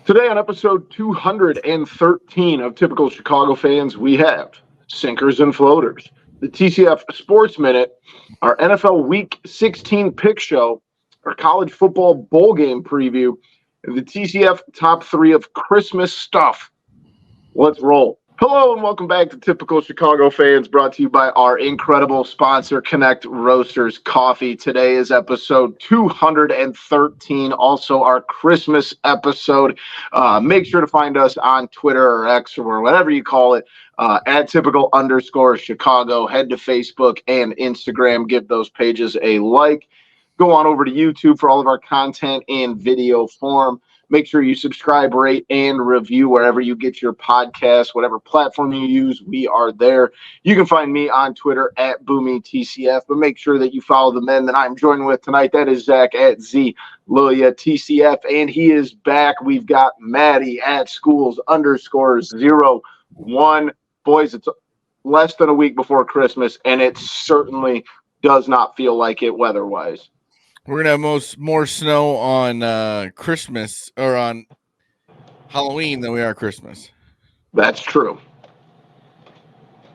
Today on episode 213 of Typical Chicago Fans, we have Sinkers and Floaters, the TCF Sports Minute, our NFL Week 16 pick show, our college football bowl game preview, and the TCF top 3 of Christmas stuff. Let's roll. Hello and welcome back to Typical Chicago Fans, brought to you by our incredible sponsor, Connect Roasters Coffee. Today is episode 213, also our Christmas episode. Make sure to find us on Twitter or X or whatever you call it, at typical_Chicago. Head to Facebook and Instagram. Give those pages a like. Go on over to YouTube for all of our content in video form. Make sure you subscribe, rate, and review wherever you get your podcasts, whatever platform you use, we are there. You can find me on Twitter at BoomyTCF, but make sure that you follow the men that I'm joined with tonight. That is Zach at ZLiliaTCF, and he is back. We've got Maddie at schools_01. Boys, it's less than a week before Christmas, and it certainly does not feel like it weather-wise. We're gonna have more snow on Christmas or on Halloween than we are Christmas. That's true.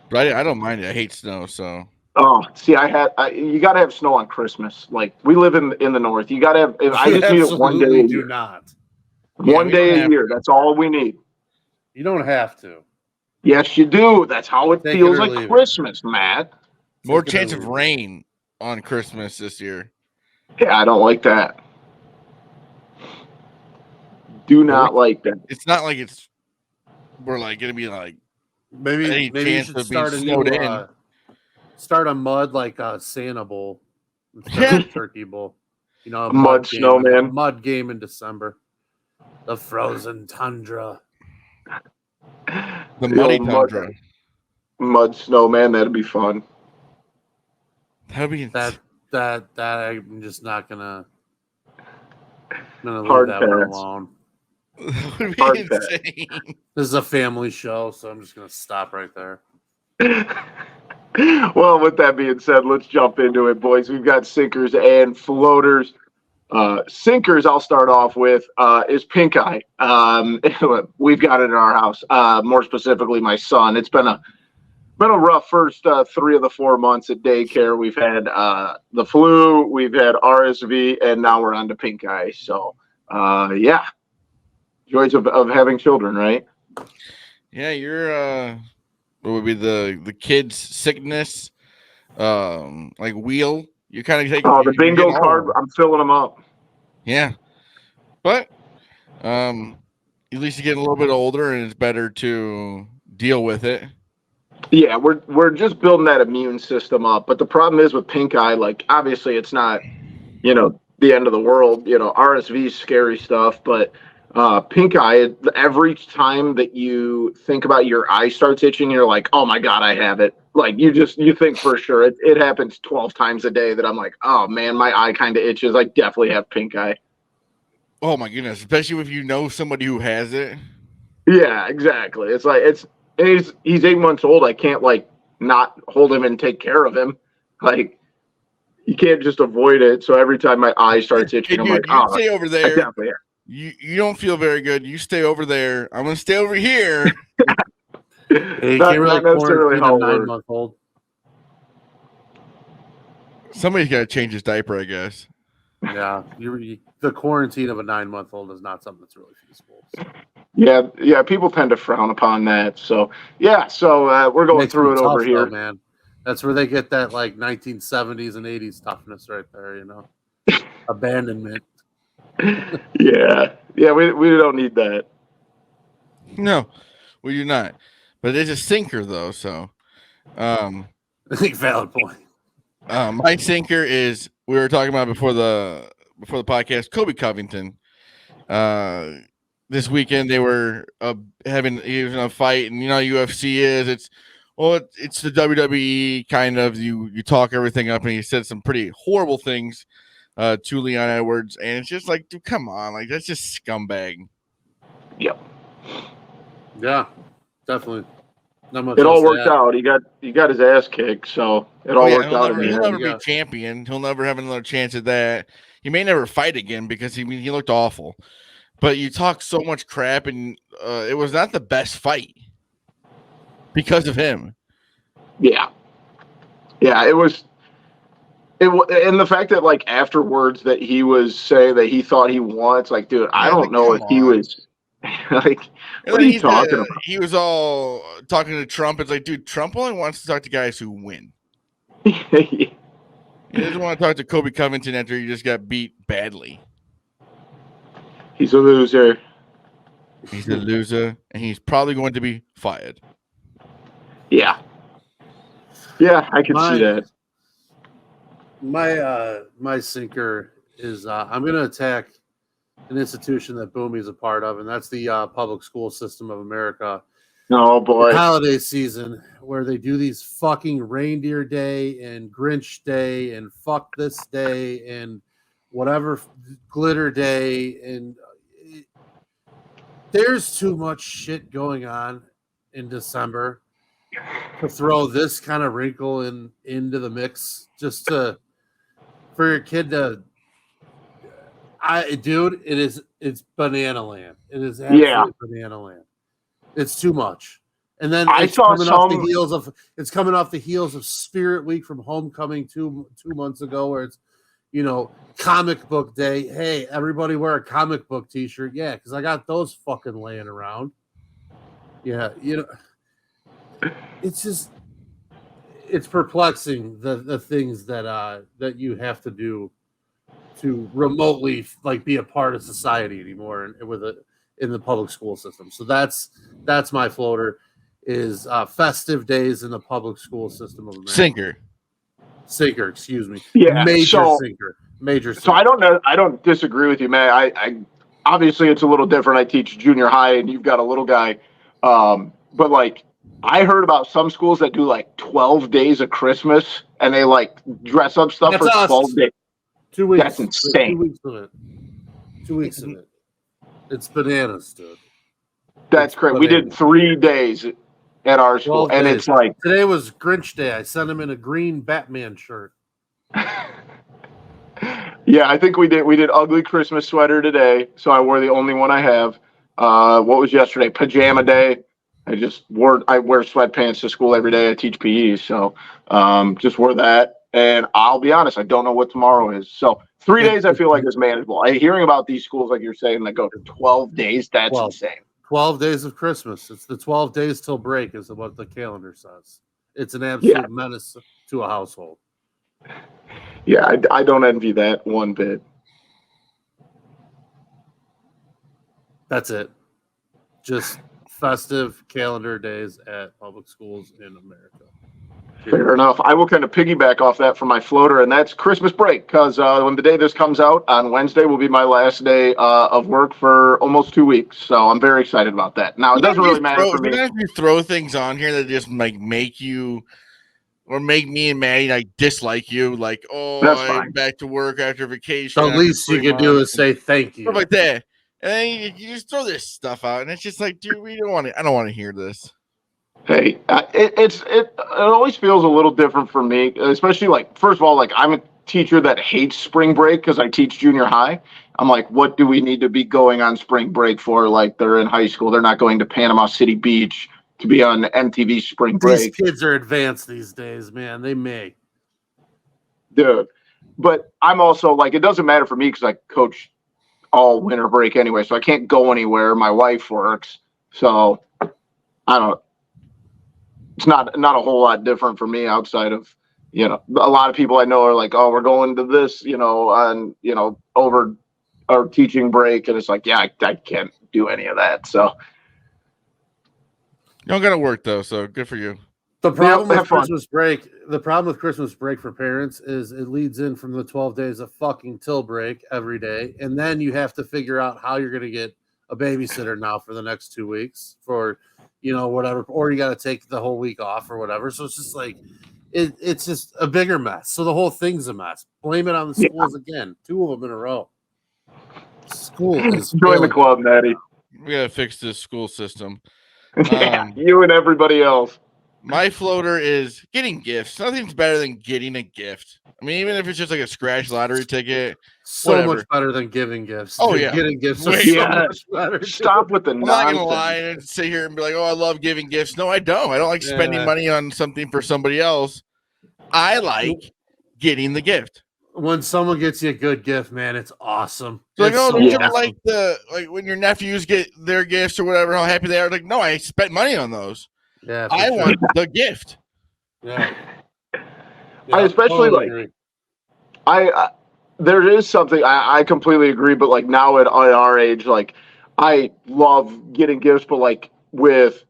But I don't mind it. I hate snow, so. Oh, see, you got to have snow on Christmas. Like, we live in the north. You got to have. I just need it one day a year. Do not. One day a year. That's all we need. You don't have to. Yes, you do. That's how it feels like Christmas, Matt. More chance of rain on Christmas this year. Yeah, I don't like that. Do not like that. It's not like we're like gonna be like maybe you should start start a mud like a Santa Bowl instead of a Turkey Bowl. You know, a mud snowman. Mud game in December. The frozen tundra. The muddy tundra. Mud snowman. That'd be fun. That'd be that I'm just not gonna leave Hard that pass. one alone. That would be Hard insane. This is a family show, so I'm just gonna stop right there. Well, with that being said, let's jump into it, boys. We've got sinkers and floaters. Sinkers, I'll start off with, is pink eye. We've got it in our house. More specifically, my son. It's been a rough first 3 of the 4 months at daycare. We've had the flu, we've had RSV, and now we're on to pink eye. So, yeah, joys of having children, right? Yeah, you're what would be the kids' sickness, like wheel. You kind of take the bingo card. I'm filling them up. Yeah, but at least you're getting a little bit older, and it's better to deal with it. Yeah, we're just building that immune system up. But the problem is with pink eye, like, obviously it's not, the end of the world. RSV is scary stuff, but pink eye, every time that you think about your eye starts itching, you're like, oh my God, I have it. Like, you think for sure. It happens 12 times a day that I'm like, oh man, my eye kind of itches. I definitely have pink eye. Oh my goodness, especially if you know somebody who has it. Yeah, exactly. It's like, he's 8 months old. I can't not hold him and take care of him. Like, you can't just avoid it. So every time my eye starts itching, I'm like, oh, stay over there. You don't feel very good. You stay over there. I'm gonna stay over here. You can't really quarantine a 9-month-old. Somebody's got to change his diaper, I guess. Yeah, the quarantine of a 9-month-old is not something that's really feasible. So. Yeah, people tend to frown upon that. So yeah, we're going through it over here, man. That's where they get that 1970s and 80s toughness right there, abandonment. Yeah, we don't need that. No, we do not. But it's a sinker though, so I think valid point. My sinker is, we were talking about before the podcast, Kobe Covington. This weekend they were having a fight, and UFC is it's the WWE kind of, you talk everything up, and he said some pretty horrible things to Leon Edwards, and it's just like, dude, come on, like, that's just scumbag. Yep. Yeah, definitely. It all worked out. He got his ass kicked, so it all worked out. He'll never be champion. He'll never have another chance at that. He may never fight again because he looked awful. but you talk so much crap, and it was not the best fight because of him. Yeah, it was. And the fact that like afterwards that he was saying that he thought he won, it's like, dude, I don't know if he was like, what are you talking about? He was all talking to Trump. It's like, dude, Trump only wants to talk to guys who win. He doesn't want to talk to Kobe Covington after he just got beat badly. He's a loser. He's a loser, and he's probably going to be fired. Yeah, I can see that. My sinker is I'm going to attack an institution that Boomy's a part of, and that's the public school system of America. Oh boy, holiday season where they do these fucking Reindeer Day and Grinch Day and fuck this day and whatever glitter day, and there's too much shit going on in December to throw this kind of wrinkle into the mix just for your kid to. It's banana land. It is absolutely banana land. It's too much. And then it's coming off the heels of Spirit Week from Homecoming 2 months ago, where it's, comic book day. Hey, everybody wear a comic book t-shirt. Yeah, because I got those fucking laying around. Yeah, it's perplexing the things that you have to do to remotely like be a part of society anymore in the public school system. So that's my floater is Festive Days in the public school system of America. Sinker, excuse me. Yeah, major sinker. So I don't know. I don't disagree with you, man. I obviously it's a little different. I teach junior high, and you've got a little guy. But like I heard about some schools that do like 12 days of Christmas, and they like dress up stuff for 12 days. 2 weeks. That's insane. 2 weeks of it. 2 weeks of it. It's bananas, dude. That's great. We did 3 days at our school, and it's like today was Grinch Day. I sent him in a green Batman shirt. Yeah, I think we did ugly Christmas sweater today, so I wore the only one I have. What was yesterday? Pajama day. I wear sweatpants to school every day. I teach PE, so just wore that. And I'll be honest, I don't know what tomorrow is. So 3 days I feel like is manageable. Hearing about these schools like you're saying that go to 12 days, that's insane. 12 days of Christmas. It's the 12 days till break is what the calendar says. It's an absolute menace to a household. Yeah, I don't envy that one bit. That's it. Just festive calendar days at public schools in America. Fair enough. I will kind of piggyback off that for my floater, and that's Christmas break, because when the day this comes out on Wednesday will be my last day of work for almost 2 weeks. So I'm very excited about that. Now, it doesn't really matter for me. If you throw things on here that just like make you or make me and Maddie like dislike you, like, I'm back to work after vacation. The least you can do is say thank you. Stuff like that. And then you just throw this stuff out, and it's just like, dude, I don't want to hear this. Hey, it always feels a little different for me, especially like, first of all, like I'm a teacher that hates spring break because I teach junior high. I'm like, what do we need to be going on spring break for? Like they're in high school. They're not going to Panama City Beach to be on MTV spring break. These kids are advanced these days, man. They may. Dude. But I'm also like, it doesn't matter for me because I coach all winter break anyway, so I can't go anywhere. My wife works. So I don't. It's not a whole lot different for me outside of, a lot of people I know are like, oh, we're going to this, on, over our teaching break. And it's like, yeah, I can't do any of that. So. You don't got to work though. So good for you. The problem with Christmas break for parents is it leads in from the 12 days of fucking till break every day. And then you have to figure out how you're going to get a babysitter now for the next 2 weeks for, whatever, or you got to take the whole week off or whatever. So it's just like, it's just a bigger mess. So the whole thing's a mess. Blame it on the schools again. 2 of them in a row. School is join the club, Maddie. We got to fix this school system. You and everybody else. My floater is getting gifts. Nothing's better than getting a gift. I mean, even if it's just like a scratch lottery ticket. So Whatever. much better than giving gifts. Oh, Dude, yeah. getting gifts Way is so better. much better. Stop with the I'm not nonsense. gonna lie and sit here and be like, "Oh, I love giving gifts." No, I don't. I don't like spending Yeah. money on something for somebody else. I like getting the gift. When someone gets you a good gift, man, it's awesome. So like, It's oh, so don't you awesome. like when your nephews get their gifts or whatever, how happy they are? Like, no, I spent money on those. Yeah, for I sure. want the gift. Yeah. I especially totally like. agree. There is something I completely agree, but like now at our age, like I love getting gifts, but like with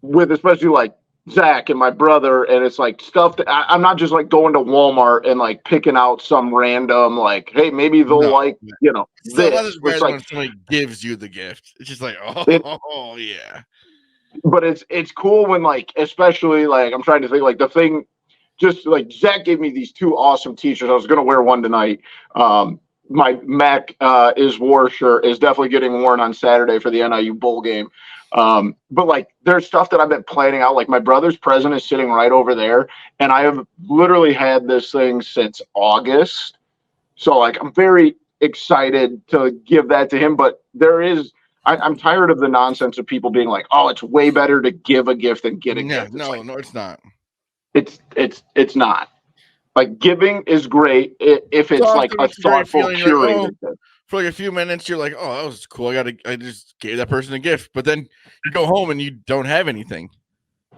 especially like Zach and my brother, and it's like stuff that I'm not just like going to Walmart and like picking out some random like, hey, maybe they'll like So this. it's better It's than like when somebody gives you the gift. It's just like, oh yeah. but it's cool when like, especially like I'm trying to think like the thing. Just like Zach gave me these two awesome t-shirts. I was going to wear one tonight. My Mac is war shirt is definitely getting worn on Saturday for the NIU bowl game. But like there's stuff that I've been planning out. Like my brother's present is sitting right over there. And I have literally had this thing since August. So like I'm very excited to give that to him. But I'm tired of the nonsense of people being like, oh, it's way better to give a gift than get a gift. No, it's not. It's not. Like giving is great if it's like a thoughtful, curated thing. For like a few minutes, you're like, "Oh, that was cool. I just gave that person a gift." But then you go home and you don't have anything.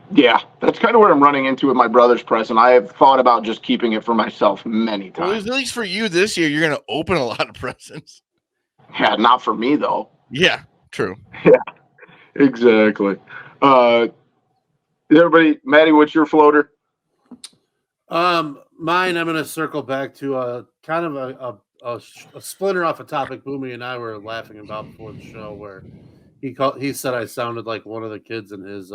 Yeah, that's kind of what I'm running into with my brother's present. I have thought about just keeping it for myself many times. Well, at least for you this year, you're gonna open a lot of presents. Yeah, not for me though. Yeah, true. Yeah, exactly. Everybody, Maddie, what's your floater? Mine, I'm going to circle back to a kind of a splinter off a topic Boomy and I were laughing about before the show, where he said I sounded like one of the kids in his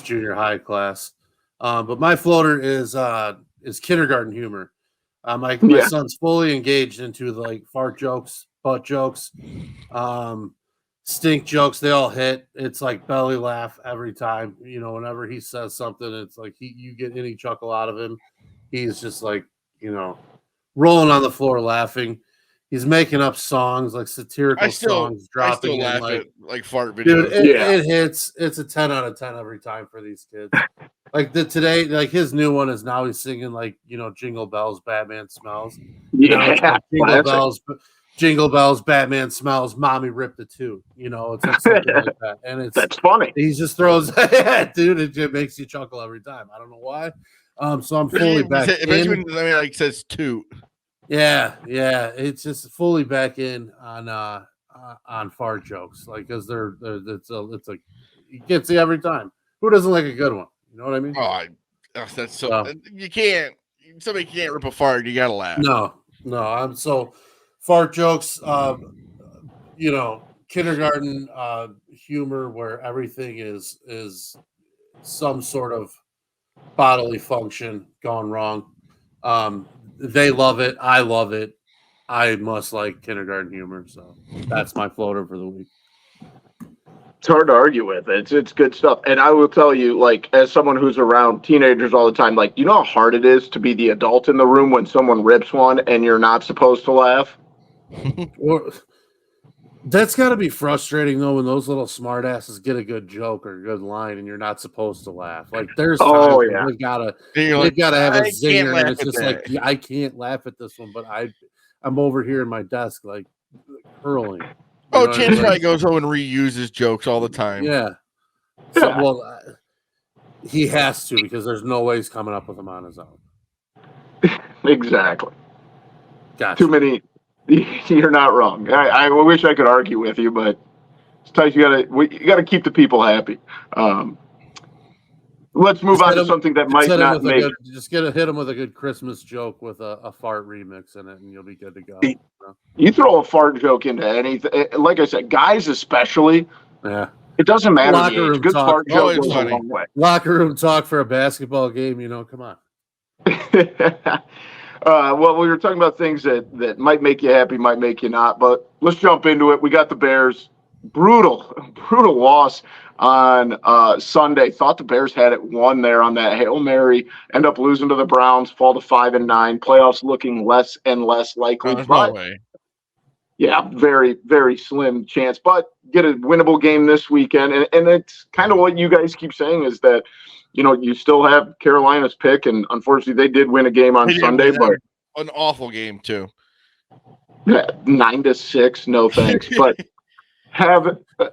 junior high class. But my floater is kindergarten humor. My son's fully engaged into like fart jokes, butt jokes, stink jokes. They all hit. It's like belly laugh every time. Whenever he says something, it's like you get any chuckle out of him. He's just like, rolling on the floor laughing. He's making up songs, like satirical songs, dropping I still laugh in at fart videos. Dude, it hits. It's a 10 out of 10 every time for these kids. Like today, like his new one is now he's singing like, Jingle Bells, Batman Smells. Yeah, Jingle Bells, Batman Smells, Mommy ripped the tooth. It's like something like that. And that's funny. He just throws dude, it makes you chuckle every time. I don't know why. So I'm fully back in. Like says toot. Yeah, it's just fully back in on fart jokes, like because it's like you get see every time. Who doesn't like a good one? You know what I mean? That's so you can't. Somebody can't rip a fart. You gotta laugh. No. I'm so fart jokes. Kindergarten humor where everything is some sort of bodily function gone wrong. They love it. I love it. I must like kindergarten humor. So that's my floater for the week. It's hard to argue with. It's good stuff. And I will tell you, like, as someone who's around teenagers all the time, like, you know how hard it is to be the adult in the room when someone rips one and you're not supposed to laugh? That's got to be frustrating, though, when those little smartasses get a good joke or a good line and you're not supposed to laugh. Like, there's times when they gotta have a zinger, and it's just like, I can't laugh at this one, but I'm over here in my desk, like, hurling. James probably goes home and reuses jokes all the time. Yeah. So, well, he has to, because there's no way he's coming up with them on his own. Exactly. Gotcha. Too many. You're not wrong. I wish I could argue with you, but it's tight. You gotta keep the people happy. Let's move on to something that might not make. Just hit him with a good Christmas joke with a fart remix in it, and you'll be good to go. You throw a fart joke into anything, like I said, guys especially. Yeah, it doesn't matter. Locker room good talk. fart joke goes a long way. Locker room talk for a basketball game. Come on. Well, we were talking about things that might make you happy, might make you not, but let's jump into it. We got the Bears. Brutal loss on Sunday. Thought the Bears had it won there on that Hail Mary. End up losing to the Browns, fall to 5-9. Playoffs looking less and less likely. There's no way. Yeah, very, very slim chance. But get a winnable game this weekend. And it's kind of what you guys keep saying is that, you still have Carolina's pick. And unfortunately, they did win a game on Sunday. But an awful game, too. Yeah, 9-6, no thanks. But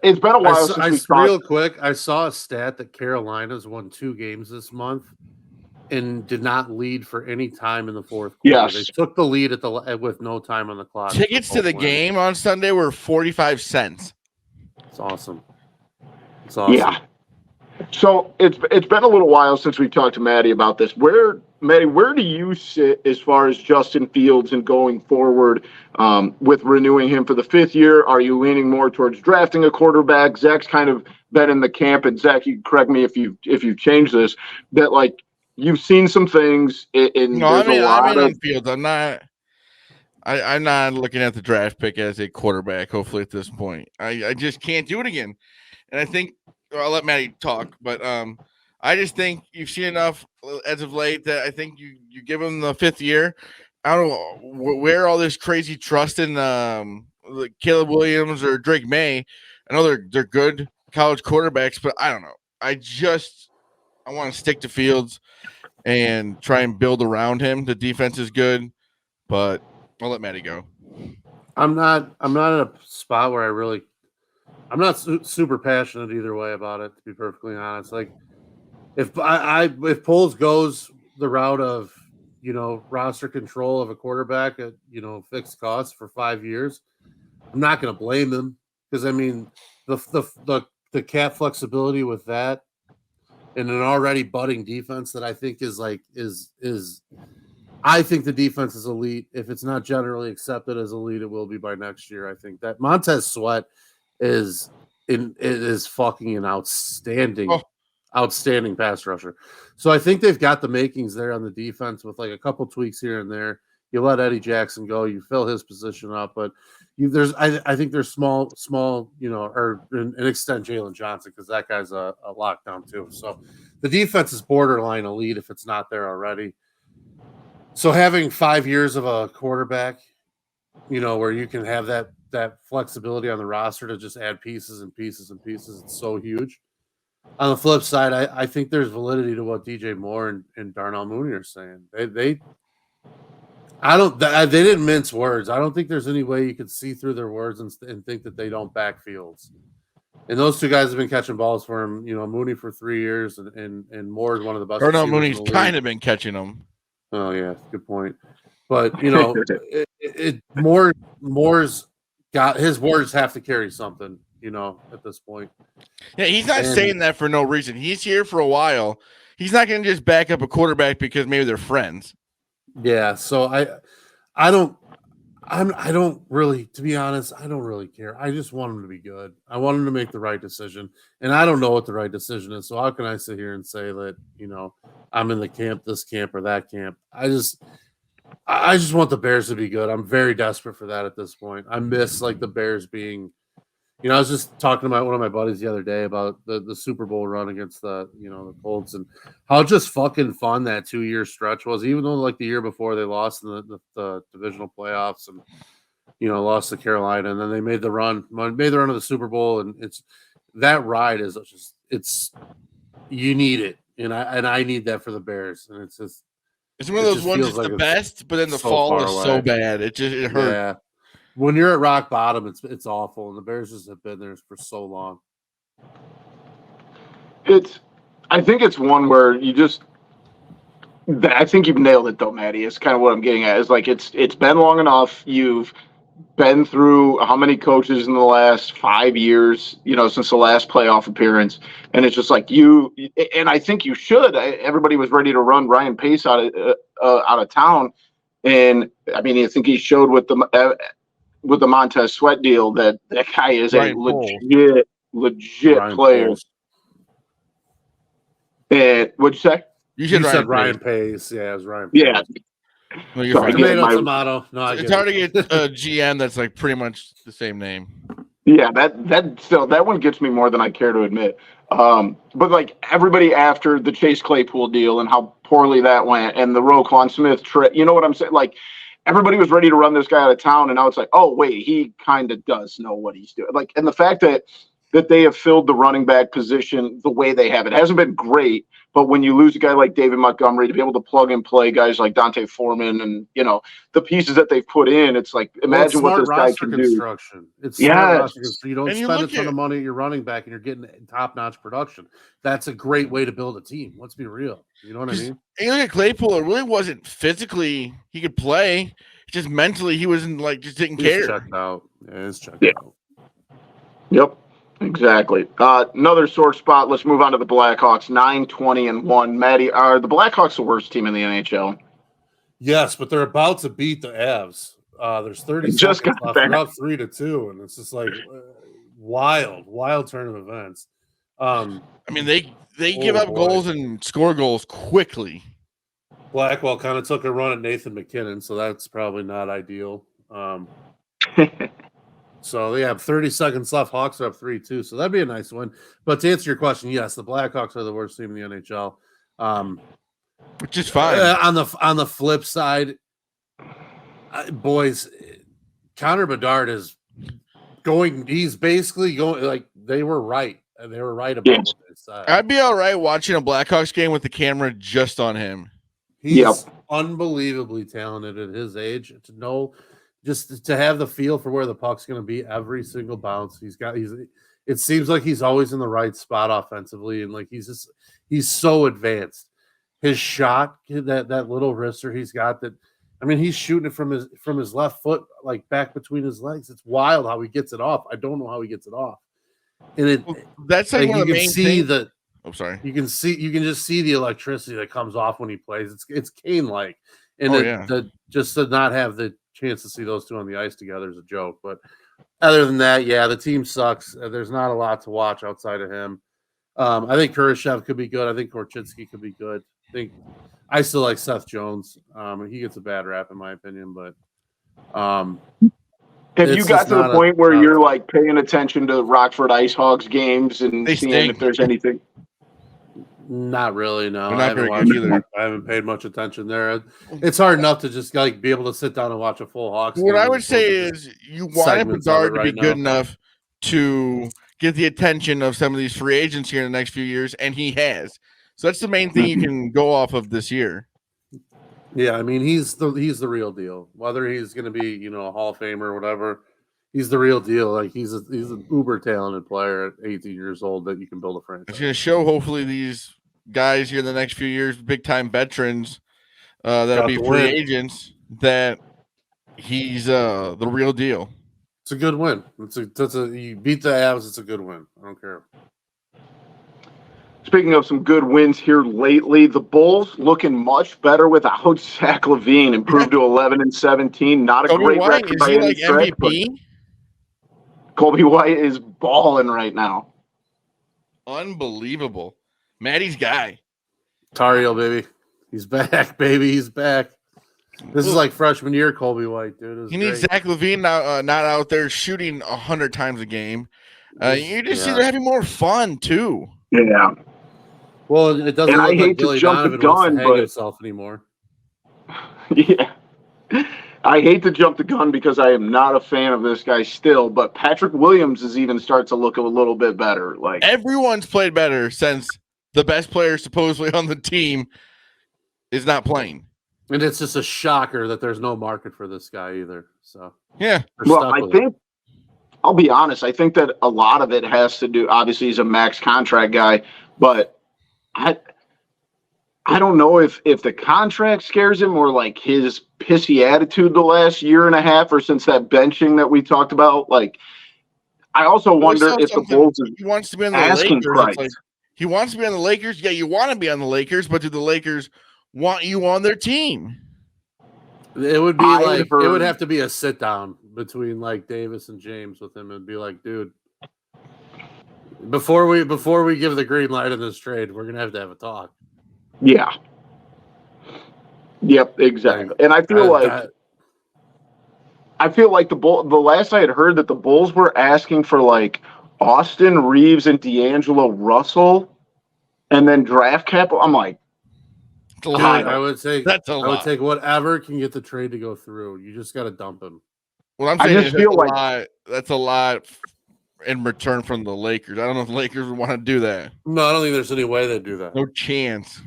it's been a while since we real quick, I saw a stat that Carolina's won 2 games this month and did not lead for any time in the fourth quarter. Yes. They took the lead with no time on the clock. Tickets to the game on Sunday were 45 cents. It's awesome. It's awesome. Yeah. So it's been a little while since we talked to Maddie about this. Maddie, where do you sit as far as Justin Fields and going forward with renewing him for the 5th year? Are you leaning more towards drafting a quarterback? Zach's kind of been in the camp, and Zach, you can correct me if you've changed this, that like you've seen some things. I'm on Fields. I'm not looking at the draft pick as a quarterback. Hopefully, at this point, I just can't do it again. And I think I'll let Maddie talk, but I just think you've seen enough as of late that I think you give him the 5th year. I don't know where all this crazy trust in like Caleb Williams or Drake May. I know they're good college quarterbacks, but I don't know. I want to stick to Fields and try and build around him. The defense is good, but I'll let Maddie go. I'm not in a spot where I'm not super passionate either way about it, to be perfectly honest. Like if Poles goes the route of, roster control of a quarterback at, fixed costs for 5 years, I'm not going to blame him because the cap flexibility with that and an already budding defense that I think I think the defense is elite. If it's not generally accepted as elite, it will be by next year. I think that Montez Sweat is fucking an outstanding pass rusher. So I think they've got the makings there on the defense with like a couple tweaks here and there. You let Eddie Jackson go, you fill his position up, but I think there's small, or an extent Jalen Johnson because that guy's a lockdown too. So the defense is borderline elite if it's not there already. So having 5 years of a quarterback, where you can have that flexibility on the roster to just add pieces and pieces and pieces, it's so huge. On the flip side, I think there's validity to what DJ Moore and Darnell Mooney are saying. They didn't mince words. I don't think there's any way you could see through their words and think that they don't back Fields. And those two guys have been catching balls for him. Mooney for 3 years and Moore is one of the best. Darnell Mooney's kind of been catching them. Oh yeah, good point. But Moore's got his words have to carry something. At this point. Yeah, he's not saying that for no reason. He's here for a while. He's not going to just back up a quarterback because maybe they're friends. Yeah, so I don't really, to be honest, I don't really care. I just want him to be good. I want him to make the right decision, and I don't know what the right decision is. So how can I sit here and say that I'm in the camp, this camp, or that camp? I just want the Bears to be good. I'm very desperate for that at this point. I miss like the Bears being. I was just talking to one of my buddies the other day about the Super Bowl run against the Colts and how just fucking fun that 2-year stretch was, even though like the year before they lost in the divisional playoffs and, lost to Carolina. And then they made the run of the Super Bowl. And that ride is just, you need it. And I need that for the Bears. And it's one of those ones that's like the best, but then the fall is so bad. It hurts. Yeah. When you're at rock bottom, it's awful, and the Bears just have been there for so long. I think it's one where I think you've nailed it though, Maddie. It's kind of what I'm getting at. Is like it's been long enough. You've been through how many coaches in the last 5 years, since the last playoff appearance, and it's just like and I think you should. Everybody was ready to run Ryan Pace out of town, and I mean, I think he showed with the Montez Sweat deal that guy is a legit player. Poles. And what'd you say? You said Ryan Pace. Yeah, it was Ryan Pace. Yeah. Tomato. No, it's hard to get a GM that's like pretty much the same name. Yeah, that one gets me more than I care to admit. But like everybody after the Chase Claypool deal and how poorly that went, and the Roquan Smith trip, you know what I'm saying? Like everybody was ready to run this guy out of town, and now it's like, oh wait, he kind of does know what he's doing. Like, and the fact that they have filled the running back position the way they have, it hasn't been great. But when you lose a guy like David Montgomery, to be able to plug and play guys like Dante Foreman and the pieces that they've put in, it's like imagine what this guy can do. It's smart roster Yes. construction. You don't spend a ton of money at your running back, and you're getting top-notch production. That's a great way to build a team. Let's be real. You know what I mean? And you look at Claypool, it really wasn't physically he could play. Just mentally, he wasn't just didn't care. Checked out. Yeah, it's checked out. Yep. Exactly. Another sore spot. Let's move on to the Blackhawks. 9-20-1. Maddie, are the Blackhawks the worst team in the NHL? Yes, but they're about to beat the Avs. There's 30 just seconds got left. They're up 3-2, and it's just like wild turn of events. I mean, they give up goals and score goals quickly. Blackwell kind of took a run at Nathan McKinnon, so that's probably not ideal. So they have 30 seconds left. Hawks are up 3-2, so that'd be a nice win. But to answer your question, yes, the Blackhawks are the worst team in the NHL, which is fine. On the flip side, boys, Connor Bedard is going. He's basically going like they were right. They were right about what they said. I'd be all right watching a Blackhawks game with the camera just on him. He's unbelievably talented at his age. To know. Just to have the feel for where the puck's going to be every single bounce. It seems like he's always in the right spot offensively. And like, he's so advanced. His shot, that little wrister he's got he's shooting it from his left foot, like back between his legs. It's wild how he gets it off. I don't know how he gets it off. And that's like one of the main things. I'm sorry. You can just see the electricity that comes off when he plays. It's Kane-like. And just to not have the chance to see those two on the ice together is a joke. But other than that, the team sucks. There's not a lot to watch outside of him. I think Kurashev could be good. I think Korchinski could be good. I still like Seth Jones. He gets a bad rap in my opinion, but have you got to the point where you're like paying attention to Rockford Ice Hogs games and seeing if there's anything? Not really, no. I haven't paid much attention there. It's hard enough to just be able to sit down and watch a full Hawks game. What I would say is you want Bedard to be good enough to get the attention of some of these free agents here in the next few years, and he has. So that's the main thing you can go off of this year. Yeah, I mean he's the real deal. Whether he's going to be a Hall of Famer or whatever, he's the real deal. Like he's an uber talented player at 18 years old that you can build a franchise. It's going to show hopefully these guys here in the next few years, big time veterans that'll be free agents, that he's the real deal. It's a good win. You beat the Avs, it's a good win. I don't care. Speaking of some good wins here lately, the Bulls looking much better without Zach LaVine, improved to 11-17. Not a great record by any stretch, MVP? Colby White is balling right now. Unbelievable. Maddie's guy. Tario, baby. He's back, baby. He's back. This is like freshman year Colby White, dude. He needs Zach LaVine now, not out there shooting 100 times a game. You just see they're having more fun, too. Yeah. Well, it doesn't look like Billy Donovan wants to hang himself anymore. Yeah. I hate to jump the gun because I am not a fan of this guy still, but Patrick Williams is even starting to look a little bit better. Like everyone's played better since the best player supposedly on the team is not playing. And it's just a shocker that there's no market for this guy either. So yeah. Well, I'll be honest. I think that a lot of it has to do. Obviously, he's a max contract guy, but I don't know if the contract scares him or like his pissy attitude the last year and a half or since that benching that we talked about. Like, I also wonder if the Bulls he wants to be on the Lakers. Like, he wants to be on the Lakers. Yeah, you want to be on the Lakers, but do the Lakers want you on their team? It would be it would have to be a sit down between like Davis and James with him and be like, dude, before we give the green light on this trade, we're gonna have a talk. Yeah. Yep, exactly. And I feel I feel like the last I had heard that the Bulls were asking for like Austin Reeves and D'Angelo Russell and then draft capital. I'm like, Dude, I would take whatever can get the trade to go through. You just got to dump him. What I'm saying is that's a lot in return from the Lakers. I don't know if the Lakers would want to do that. No, I don't think there's any way they'd do that. No chance.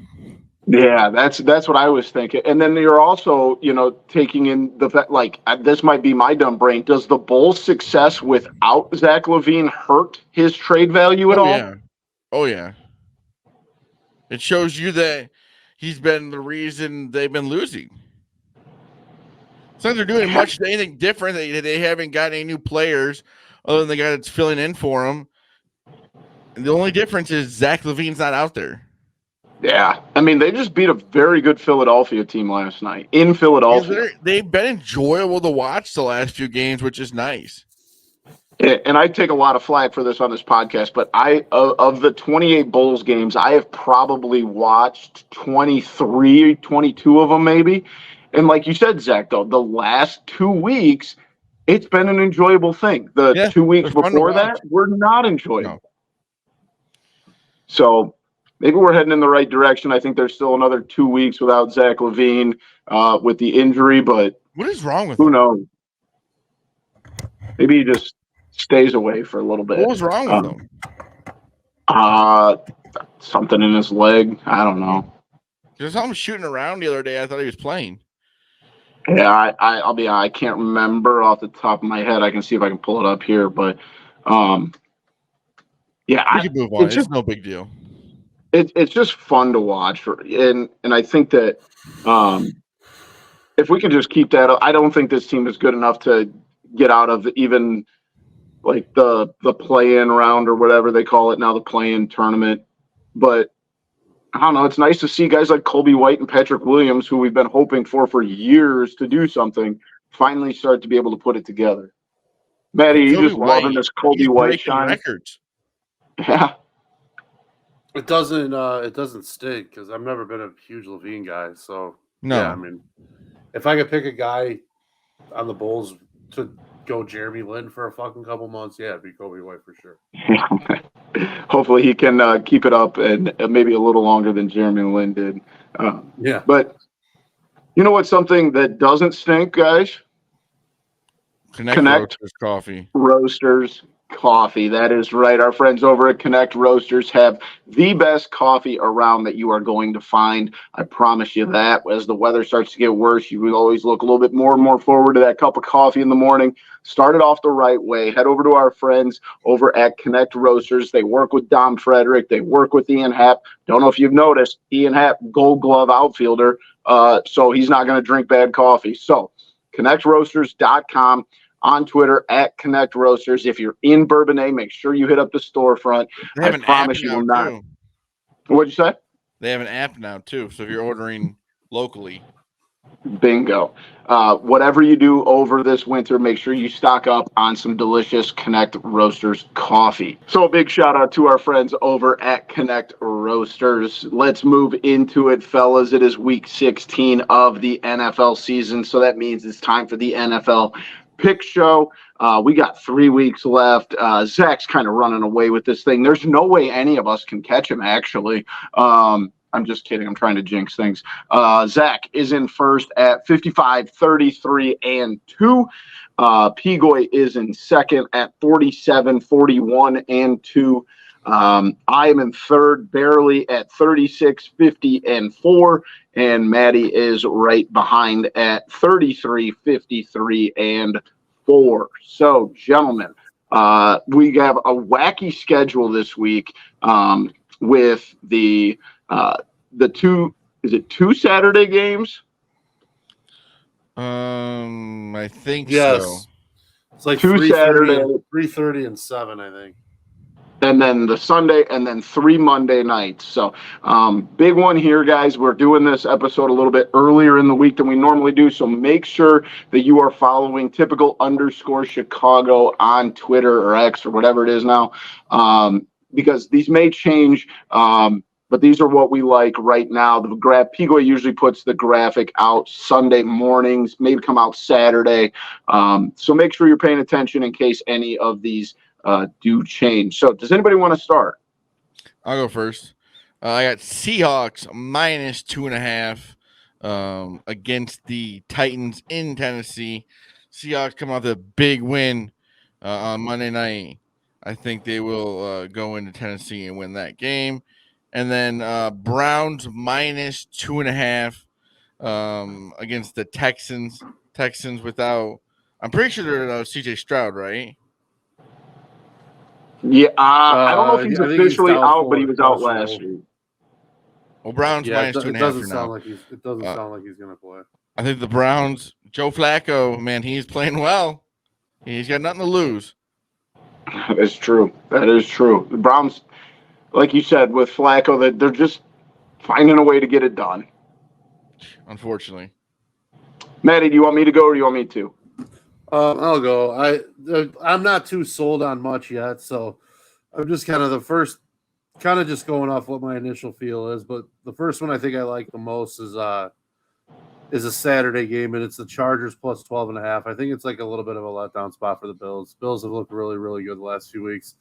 Yeah, that's what I was thinking. And then you're also, taking in the fact, like, this might be my dumb brain. Does the Bulls' success without Zach LaVine hurt his trade value at all? Yeah. Oh, yeah. It shows you that he's been the reason they've been losing. It's not they're doing much anything different. They haven't got any new players other than the guy that's filling in for them. And the only difference is Zach LaVine's not out there. Yeah. I mean, they just beat a very good Philadelphia team last night in Philadelphia. They've been enjoyable to watch the last few games, which is nice. And I take a lot of flack for this on this podcast, but of the 28 Bulls games, I have probably watched 23, 22 of them maybe. And like you said, Zach, though, the last 2 weeks, it's been an enjoyable thing. The 2 weeks before that were not enjoyable. No. So maybe we're heading in the right direction. I think there's still another 2 weeks without Zach LaVine with the injury, but what is wrong with who him? knows? Maybe he just stays away for a little bit. What was wrong with him? Something in his leg. I don't know. I saw him shooting around the other day. I thought he was playing. Yeah, I can't remember off the top of my head. I can see if I can pull it up here, but we can move on. It's no big deal. It's just fun to watch, and I think that if we can just keep that up, I don't think this team is good enough to get out of even like the play-in round or whatever they call it now, the play-in tournament. But I don't know. It's nice to see guys like Kobe White and Patrick Williams, who we've been hoping for years to do something, finally start to be able to put it together. Maddie, you just loving this Kobe White shine? Records. Yeah. It doesn't stink because I've never been a huge LaVine guy. So no, yeah, I mean, if I could pick a guy on the Bulls to go Jeremy Lin for a fucking couple months, yeah, it'd be Kobe White for sure. Hopefully he can keep it up and maybe a little longer than Jeremy Lin did. Yeah. But you know what's something that doesn't stink, guys? Connect Roasters Coffee. Roasters Coffee. That is right. Our friends over at Connect Roasters have the best coffee around that you are going to find. I promise you that. As the weather starts to get worse, you will always look a little bit more and more forward to that cup of coffee in the morning. Start it off the right way. Head over to our friends over at Connect Roasters. They work with Dom Frederick. They work with Ian Happ. Don't know if you've noticed, Ian Happ, Gold Glove outfielder, so he's not going to drink bad coffee. So ConnectRoasters.com. On Twitter at Connect Roasters. If you're in Bourbonnais, make sure you hit up the storefront. I promise you will not. What'd you say? They have an app now too. So if you're ordering locally, bingo. Whatever you do over this winter, make sure you stock up on some delicious Connect Roasters coffee. So a big shout out to our friends over at Connect Roasters. Let's move into it, fellas. It is week 16 of the NFL season. So that means it's time for the NFL pick show. We got 3 weeks left. Zach's kind of running away with this thing. There's no way any of us can catch him, actually. I'm just kidding. I'm trying to jinx things. Zach is in first at 55, 33, and 2. Pigoy is in second at 47, 41, and 2. I am in third, barely at 36, 50, and 4. And Maddie is right behind at 33, 53, and 4. So, gentlemen, we have a wacky schedule this week with the two. Is it 2 Saturday games? I think yes. So. It's like 2 Saturday, 3:30 and 7, I think. And then the Sunday, and then 3 Monday nights. So big one here, guys. We're doing this episode a little bit earlier in the week than we normally do. So make sure that you are following typical_Chicago on Twitter or X or whatever it is now, because these may change. But but these are what we like right now. The Pigo usually puts the graphic out Sunday mornings, maybe come out Saturday. So make sure you're paying attention in case any of these do change. So does anybody want to start? I'll go first. I got Seahawks -2.5 against the Titans in Tennessee. Seahawks come out with a big win on Monday night. I think they will go into Tennessee and win that game. And then Browns -2.5 against the Texans. Texans without, I'm pretty sure they're CJ Stroud, right? Yeah, I don't know if he's officially out, but he was out last week. Well, Browns -2.5 it for doesn't now. sound like he's going to play. I think the Browns, Joe Flacco, man, he's playing well. He's got nothing to lose. That is true. The Browns, like you said, with Flacco, that they're just finding a way to get it done. Unfortunately. Maddie, do you want me to go or do you want me to? I'll go. I'm not too sold on much yet, so I'm just kind of just going off what my initial feel is. But the first one I think I like the most is a Saturday game, and it's the Chargers +12.5. I think it's like a little bit of a letdown spot for the Bills. Bills have looked really, really good the last few weeks.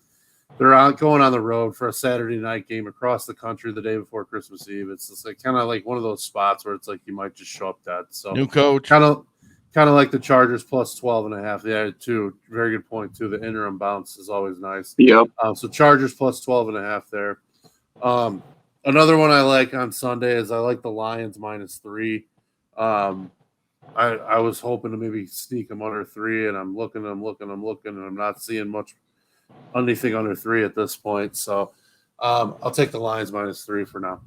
They're going on the road for a Saturday night game across the country the day before Christmas Eve. It's just like kind of like one of those spots where it's like you might just show up dead. So new coach, kind of like the Chargers +12.5. Yeah, too. Very good point too. The interim bounce is always nice. Yep. So Chargers +12.5 there. Another one I like on Sunday is I like the Lions -3. I was hoping to maybe sneak them under 3, and I'm looking, and I'm not seeing much anything under 3 at this point. So I'll take the Lions -3 for now.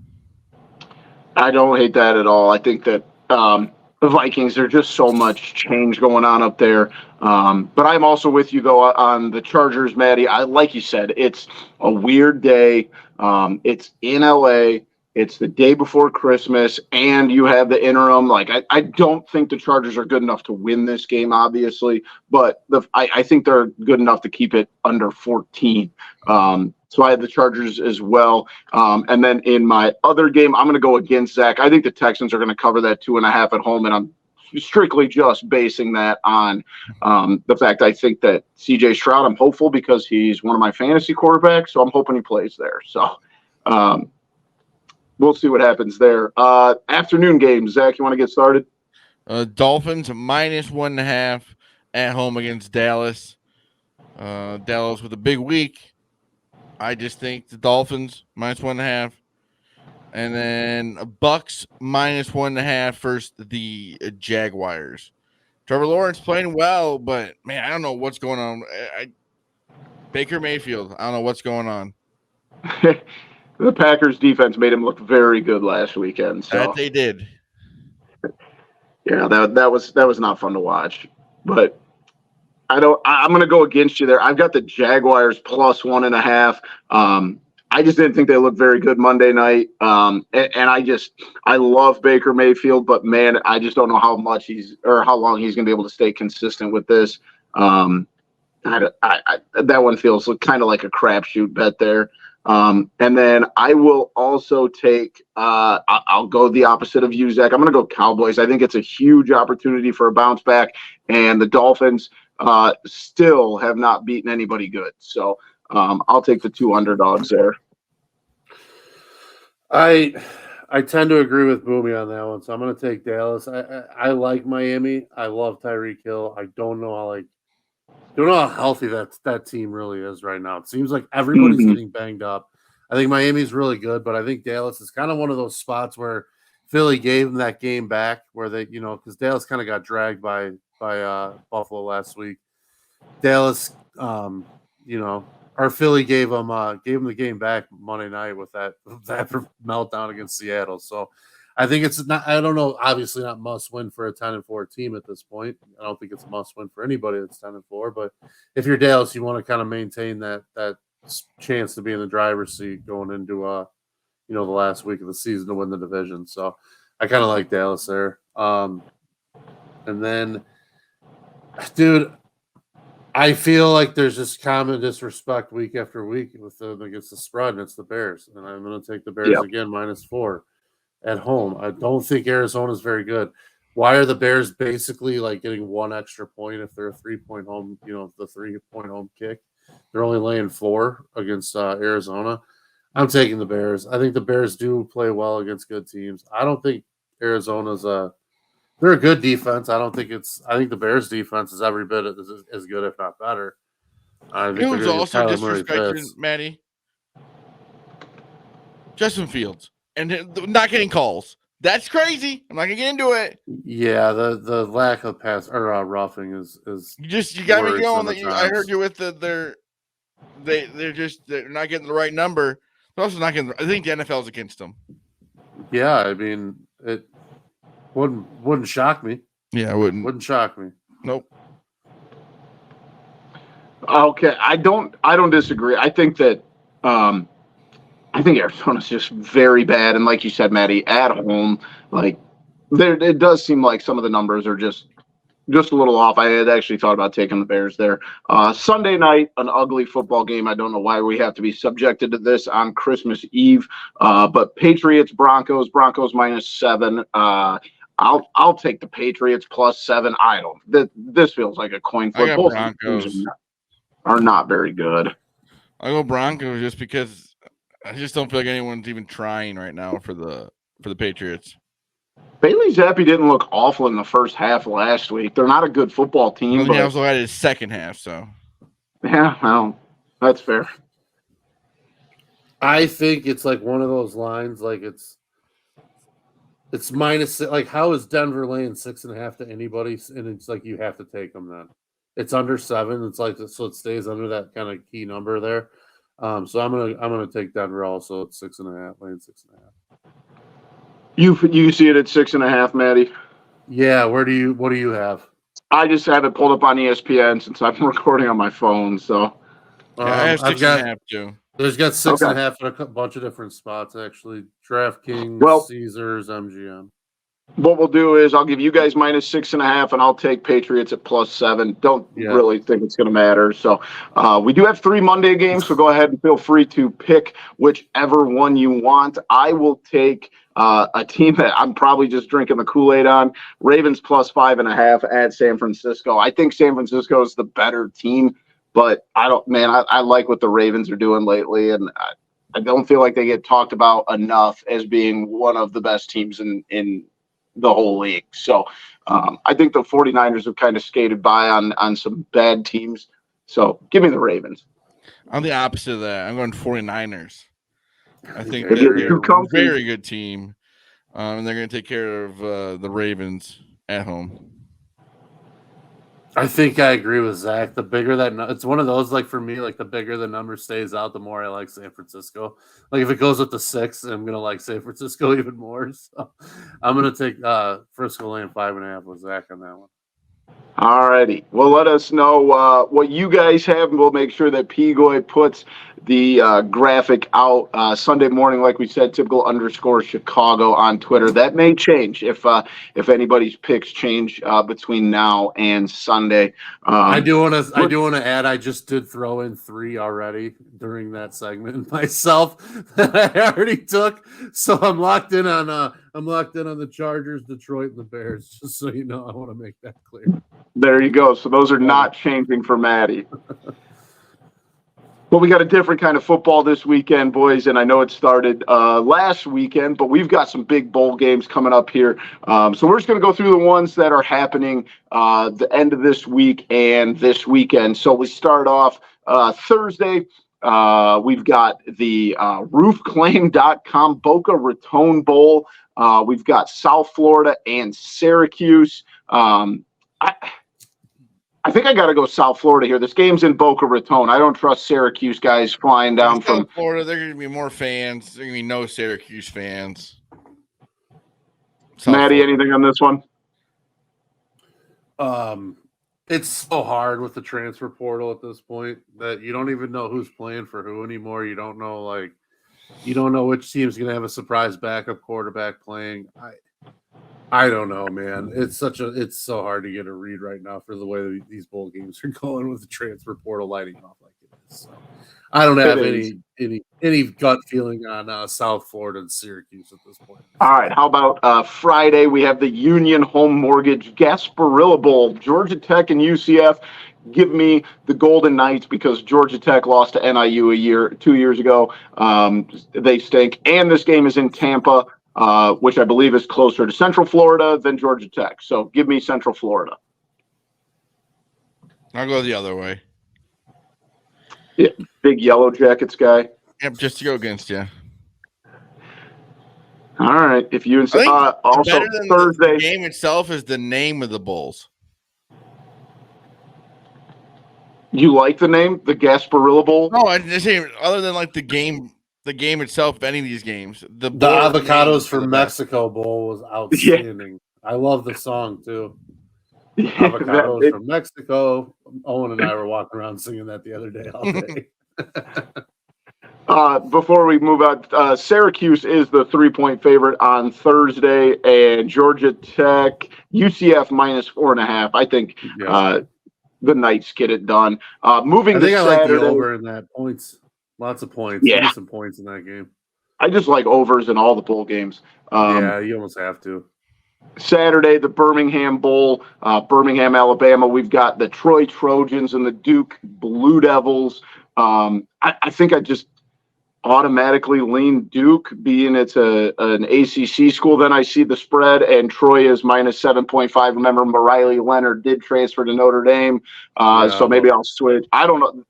I don't hate that at all. I think that the Vikings, there's just so much change going on up there. But I'm also with you, though, on the Chargers, Maddie. Like you said, it's a weird day. It's in LA. It's the day before Christmas, and you have the interim. Like, I don't think the Chargers are good enough to win this game, obviously, but I think they're good enough to keep it under 14. So I have the Chargers as well. And then in my other game, I'm going to go against Zach. I think the Texans are going to cover that 2.5 at home, and I'm strictly just basing that on the fact I think that CJ Stroud, I'm hopeful because he's one of my fantasy quarterbacks, so I'm hoping he plays there. So we'll see what happens there. Afternoon games, Zach, you want to get started? Dolphins -1.5 at home against Dallas. Dallas with a big week. I just think the Dolphins -1.5, and then Bucks -1.5 versus the Jaguars. Trevor Lawrence playing well, but man, I don't know what's going on. Baker Mayfield, I don't know what's going on. The Packers defense made him look very good last weekend. So that they did. Yeah, that was not fun to watch. But I'm going to go against you there. I've got the Jaguars +1.5. I just didn't think they looked very good Monday night. And I love Baker Mayfield, but man, I just don't know how long he's going to be able to stay consistent with this. That one feels kind of like a crapshoot bet there. And then I will also take I'll go the opposite of you, Zach. I'm going to go Cowboys. I think it's a huge opportunity for a bounce back, and the Dolphins still have not beaten anybody good. So I'll take the 2 underdogs there. I tend to agree with Boomy on that one, so I'm going to take Dallas. I like Miami. I love Tyreek Hill. I don't know how healthy that team really is right now. It seems like everybody's getting banged up. I think Miami's really good, but I think Dallas is kind of one of those spots where Philly gave them that game back, where they, because Dallas kind of got dragged by Buffalo last week. Dallas, or Philly gave them the game back Monday night with that meltdown against Seattle. So I think it's not. I don't know. Obviously, not must win for a 10-4 team at this point. I don't think it's a must win for anybody that's 10-4. But if you're Dallas, you want to kind of maintain that chance to be in the driver's seat going into the last week of the season to win the division. So I kind of like Dallas there. And then, dude, I feel like there's just common disrespect week after week with them against the spread, and it's the Bears. And I'm going to take the Bears again, -4 at home. I don't think Arizona is very good. Why are the Bears basically like getting one extra point if they're a 3-point home, the 3-point home kick? They're only laying 4 against Arizona. I'm taking the Bears. I think the Bears do play well against good teams. I don't think Arizona's they're a good defense. I think the Bears defense is every bit as good, if not better. I think Who's also disrespecting Matty? Justin Fields. And not getting calls. That's crazy. I'm not gonna get into it. Yeah, the lack of pass or roughing is you got me going. I heard you with they're not getting the right number. They're also not getting. I think the NFL's against them. Yeah, I mean it wouldn't shock me. Yeah, it wouldn't shock me. Nope. Okay, I don't disagree. I think that I think Arizona's just very bad, and like you said, Maddie, at home, like it does seem like some of the numbers are just a little off. I had actually thought about taking the Bears there. Sunday night, an ugly football game. I don't know why we have to be subjected to this on Christmas Eve, but Patriots Broncos -7. I'll take the Patriots +7. I don't. This feels like a coin flip. Both Broncos are not very good. I go Broncos just because I just don't feel like anyone's even trying right now for the Patriots. Bailey Zappi didn't look awful in the first half last week. They're not a good football team. He also had his second half, so yeah, well, that's fair. I think it's like one of those lines, like it's minus. Like, how is Denver laying 6.5 to anybody? And it's like you have to take them then. It's under 7. It's like so it stays under that kind of key number there. So I'm gonna take Denver also at 6.5, laying 6.5. You see it at 6.5, Maddie? Yeah. What do you have? I just have it pulled up on ESPN since I'm recording on my phone. So I have 6.5 too. There's got 6.5 in a bunch of different spots actually. DraftKings, Caesars, MGM. What we'll do is I'll give you guys -6.5, and I'll take Patriots at +7. Don't really think it's going to matter. So we do have 3 Monday games, so go ahead and feel free to pick whichever one you want. I will take a team that I'm probably just drinking the Kool-Aid on. Ravens +5.5 at San Francisco. I think San Francisco is the better team, but I like what the Ravens are doing lately, and I don't feel like they get talked about enough as being one of the best teams in the whole league. So I think the 49ers have kind of skated by on some bad teams. So give me the Ravens. I'm the opposite of that. I'm going 49ers. I think they're a very good team. And they're going to take care of the Ravens at home. I think I agree with Zach. The bigger it's one of those, like for me, like the bigger the number stays out, the more I like San Francisco. Like if it goes with the 6, I'm gonna like San Francisco even more. So I'm gonna take Frisco laying 5.5 with Zach on that one. All righty. Well, let us know what you guys have, and we'll make sure that Pigoy puts the graphic out Sunday morning, like we said, typical_Chicago on Twitter. That may change if anybody's picks change between now and Sunday. I do want to add. I just did throw in 3 already during that segment myself that I already took, so I'm locked in on the Chargers, Detroit, and the Bears. Just so you know, I want to make that clear. There you go. So those are not changing for Maddie. Well, we got a different kind of football this weekend, boys, and I know it started last weekend, but we've got some big bowl games coming up here. So we're just going to go through the ones that are happening the end of this week and this weekend. So we start off Thursday. We've got the roofclaim.com Boca Raton Bowl. We've got South Florida and Syracuse. I think I got to go South Florida here. This game's in Boca Raton. I don't trust Syracuse guys flying down from South Florida. There are going to be more fans. There are going to be no Syracuse fans. Maddie, anything on this one? It's so hard with the transfer portal at this point that you don't even know who's playing for who anymore. You don't know which team's going to have a surprise backup quarterback playing. I don't know, man. It's so hard to get a read right now for the way these bowl games are going with the transfer portal lighting off like it is. So I don't have any gut feeling on South Florida and Syracuse at this point. All right. How about Friday? We have the Union Home Mortgage Gasparilla Bowl, Georgia Tech and UCF. Give me the Golden Knights because Georgia Tech lost to NIU 2 years ago. They stink. And this game is in Tampa, which I believe is closer to Central Florida than Georgia Tech. So give me Central Florida. I'll go the other way. Yeah, big Yellow Jackets guy. Yep, just to go against you. All right. If you also better than Thursday, the game itself is the name of the bowls. You like the name, the Gasparilla Bowl? No, I just saying other than like the game itself, any of these games. The Avocados from Mexico Bowl was outstanding. Yeah. I love the song too. Avocados from Mexico. Owen and I were walking around singing that the other day all day. Before we move on, Syracuse is the 3-point favorite on Thursday, and Georgia Tech, UCF -4.5. I think the Knights get it done. Moving to Saturday. I like the over in that points. Lots of points. Yeah. Some points in that game. I just like overs in all the bowl games. Yeah, you almost have to. Saturday, the Birmingham Bowl, Birmingham, Alabama. We've got the Troy Trojans and the Duke Blue Devils. I think I just automatically lean Duke, being it's an ACC school. Then I see the spread, and Troy is -7.5. Remember, Riley Leonard did transfer to Notre Dame, so maybe I'll switch. I don't know.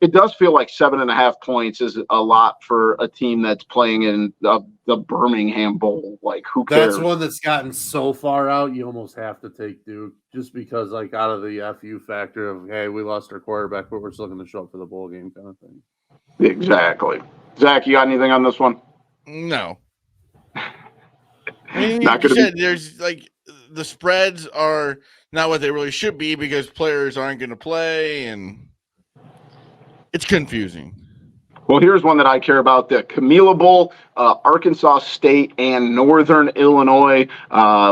It does feel like 7.5 points is a lot for a team that's playing in the Birmingham Bowl. Like, who cares? That's one that's gotten so far out, you almost have to take Duke just because, like, out of the FU factor of, hey, we lost our quarterback, but we're still going to show up for the bowl game kind of thing. Exactly. Zach, you got anything on this one? No. I mean, not you said there's like the spreads are not what they really should be because players aren't going to play, and it's confusing. Well, here's one that I care about, the Camila Bowl, Arkansas State and Northern Illinois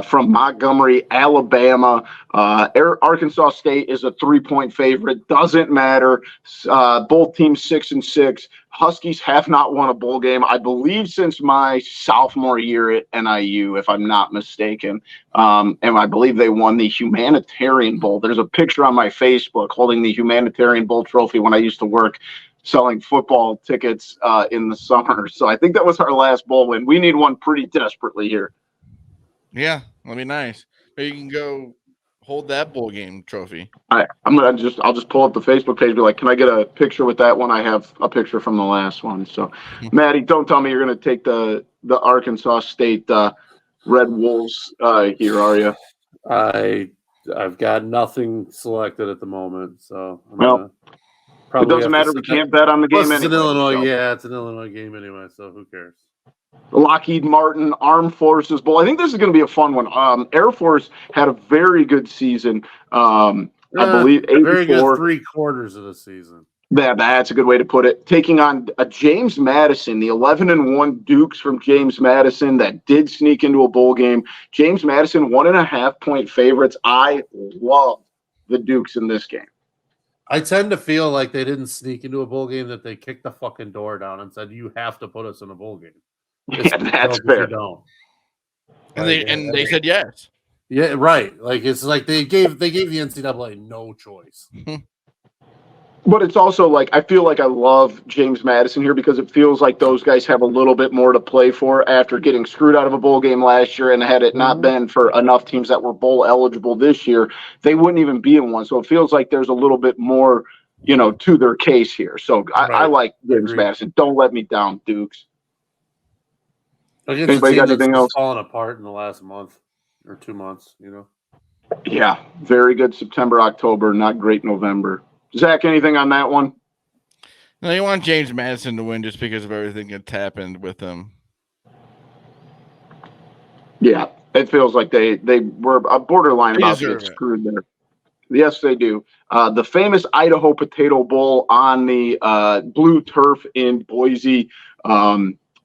from Montgomery, Alabama. Arkansas State is a 3-point favorite. Doesn't matter. Both teams 6-6. Huskies have not won a bowl game, I believe, since my sophomore year at NIU, if I'm not mistaken. And I believe they won the Humanitarian Bowl. There's a picture on my Facebook holding the Humanitarian Bowl trophy when I used to work selling football tickets in the summer. So I think that was our last bowl win. We need one pretty desperately here. Yeah, that'd be nice. Maybe you can go hold that bowl game trophy. I'll just pull up the Facebook page and be like, can I get a picture with that one? I have a picture from the last one. So Maddie, don't tell me you're going to take the Arkansas State Red Wolves here, are you? I've got nothing selected at the moment. So it doesn't matter. We can't bet on the game anyway. It's an Illinois, it's an Illinois game anyway, so who cares? The Lockheed Martin Armed Forces Bowl. I think this is going to be a fun one. Air Force had a very good season. I believe 84. Very good 3/4 of the season. That's a good way to put it. Taking on James Madison, the 11-1 Dukes from James Madison that did sneak into a bowl game. James Madison, 1.5-point favorites. I love the Dukes in this game. I tend to feel like they didn't sneak into a bowl game, that they kicked the fucking door down and said, you have to put us in a bowl game. Yeah, that's fair. And they said yes. Yeah, right. Like, it's like they gave the NCAA no choice. But it's also like, I feel like I love James Madison here because it feels like those guys have a little bit more to play for after getting screwed out of a bowl game last year. And had it not been for enough teams that were bowl eligible this year, they wouldn't even be in one. So it feels like there's a little bit more, to their case here. So I like James Madison. Don't let me down, Dukes. Anybody got anything else? Falling apart in the last month or 2 months, Yeah, very good September, October, not great November. Zach, anything on that one? No, you want James Madison to win just because of everything that's happened with him. Yeah, it feels like they were a borderline about to get screwed there. Yes, they do. The famous Idaho Potato Bowl on the blue turf in Boise.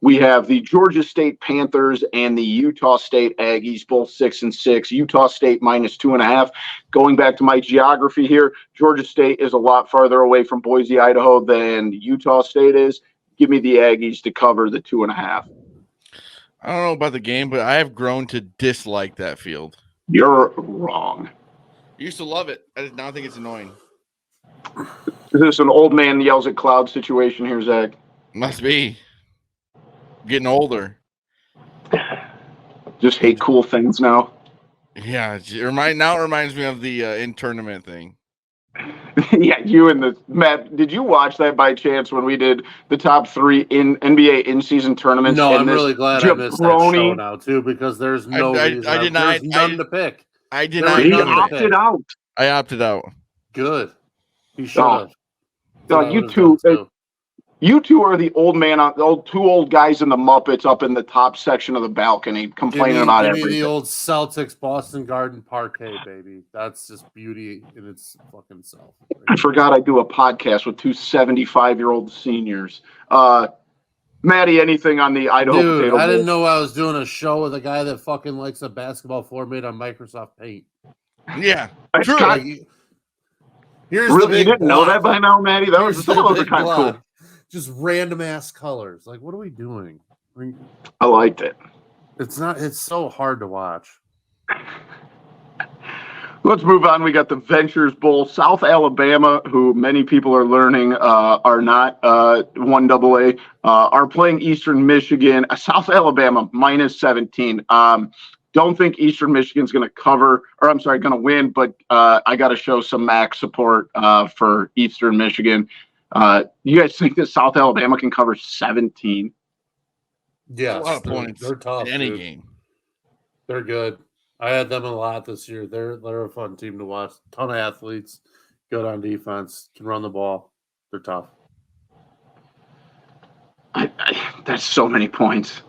We have the Georgia State Panthers and the Utah State Aggies, both 6-6. Utah State -2.5. Going back to my geography here, Georgia State is a lot farther away from Boise, Idaho than Utah State is. Give me the Aggies to cover the 2.5. I don't know about the game, but I have grown to dislike that field. You're wrong. I used to love it. I now think it's annoying. Is this an old man yells at cloud situation here, Zach? Must be. Getting older. Just hate cool things now. Yeah, it reminds me of the in-tournament thing. Yeah, you and the Matt. Did you watch that by chance when we did the top 3 in NBA in-season tournaments? No, I'm really glad I missed that show now too, because there's no reason. There's none to pick. I did not. He opted out. I opted out. Good. He should have. You two are the two old guys in the Muppets up in the top section of the balcony complaining about everything. The old Celtics Boston Garden parquet, baby. That's just beauty in its fucking self. I forgot I do a podcast with two 75-year-old seniors. Maddie, anything on the Idaho Potato Bowl? I didn't know I was doing a show with a guy that fucking likes a basketball floor made on Microsoft Paint. Yeah, true. Here's really, the big you didn't know that by now, Maddie? That was kind of cool. Just random ass colors. Like, what are we doing? I liked it. It's so hard to watch. Let's move on. We got the Ventures Bowl. South Alabama, who many people are learning are not 1AA, are playing Eastern Michigan. South Alabama -17. Don't think Eastern Michigan's going to win, but I got to show some max support for Eastern Michigan. You guys think that South Alabama can cover 17? Yeah, a lot of points. They're tough. In any game. They're good. I had them a lot this year. They're a fun team to watch. Ton of athletes, good on defense, can run the ball. They're tough. That's so many points.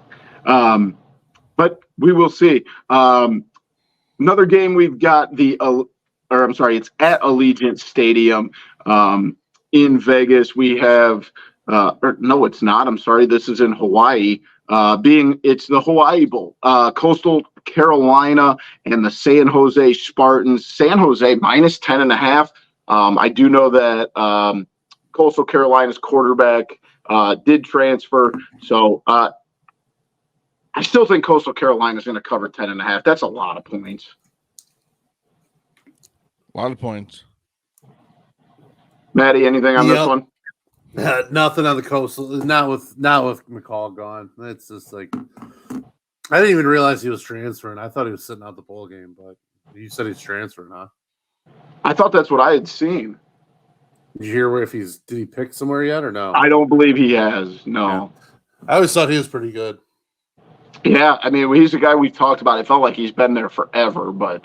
But we will see. Another game we've got it's at Allegiant Stadium in Vegas. We have, no, it's not. I'm sorry. This is in Hawaii. It's the Hawaii Bowl. Coastal Carolina and the San Jose Spartans. San Jose -10.5. I do know that Coastal Carolina's quarterback did transfer. So I still think Coastal Carolina is going to cover 10.5. That's a lot of points. A lot of points. Maddie, anything on this one? Nothing on the Coastal. Not with McCall gone. It's just like I didn't even realize he was transferring. I thought he was sitting out the bowl game, but you said he's transferring, huh? I thought that's what I had seen. Did you hear did he pick somewhere yet or no? I don't believe he has. No. Yeah. I always thought he was pretty good. Yeah, I mean, he's a guy we've talked about. It felt like he's been there forever, but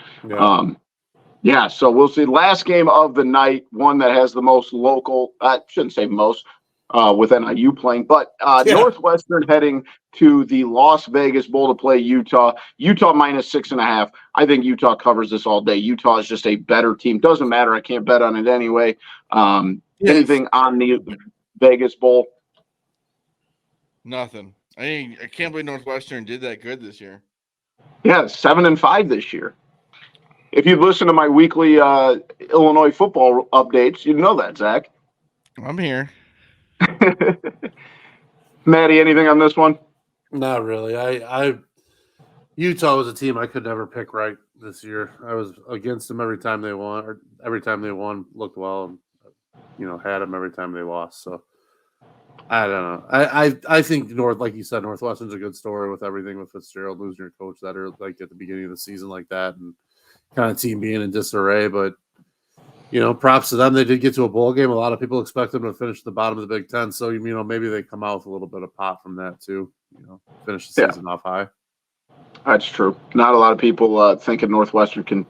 yeah. So we'll see. Last game of the night, one that has the most local. I shouldn't say most with NIU playing, but Northwestern heading to the Las Vegas Bowl to play Utah. Utah -6.5. I think Utah covers this all day. Utah is just a better team. Doesn't matter. I can't bet on it anyway. Anything on the Vegas Bowl? Nothing. I can't believe Northwestern did that good this year. Yeah, 7-5 this year. If you listen to my weekly Illinois football updates, you'd know that, Zach. I'm here. Maddie, anything on this one? Not really. Utah was a team I could never pick right this year. I was against them every time they won, or every time they won looked well, and had them every time they lost. So I don't know. I think like you said, Northwestern's a good story with everything with Fitzgerald losing your coach that are like at the beginning of the season like that, and kind of team being in disarray. But props to them. They did get to a bowl game. A lot of people expect them to finish at the bottom of the Big Ten. So maybe they come out with a little bit of pop from that too. Finish the season off high. That's true. Not a lot of people thinking Northwestern can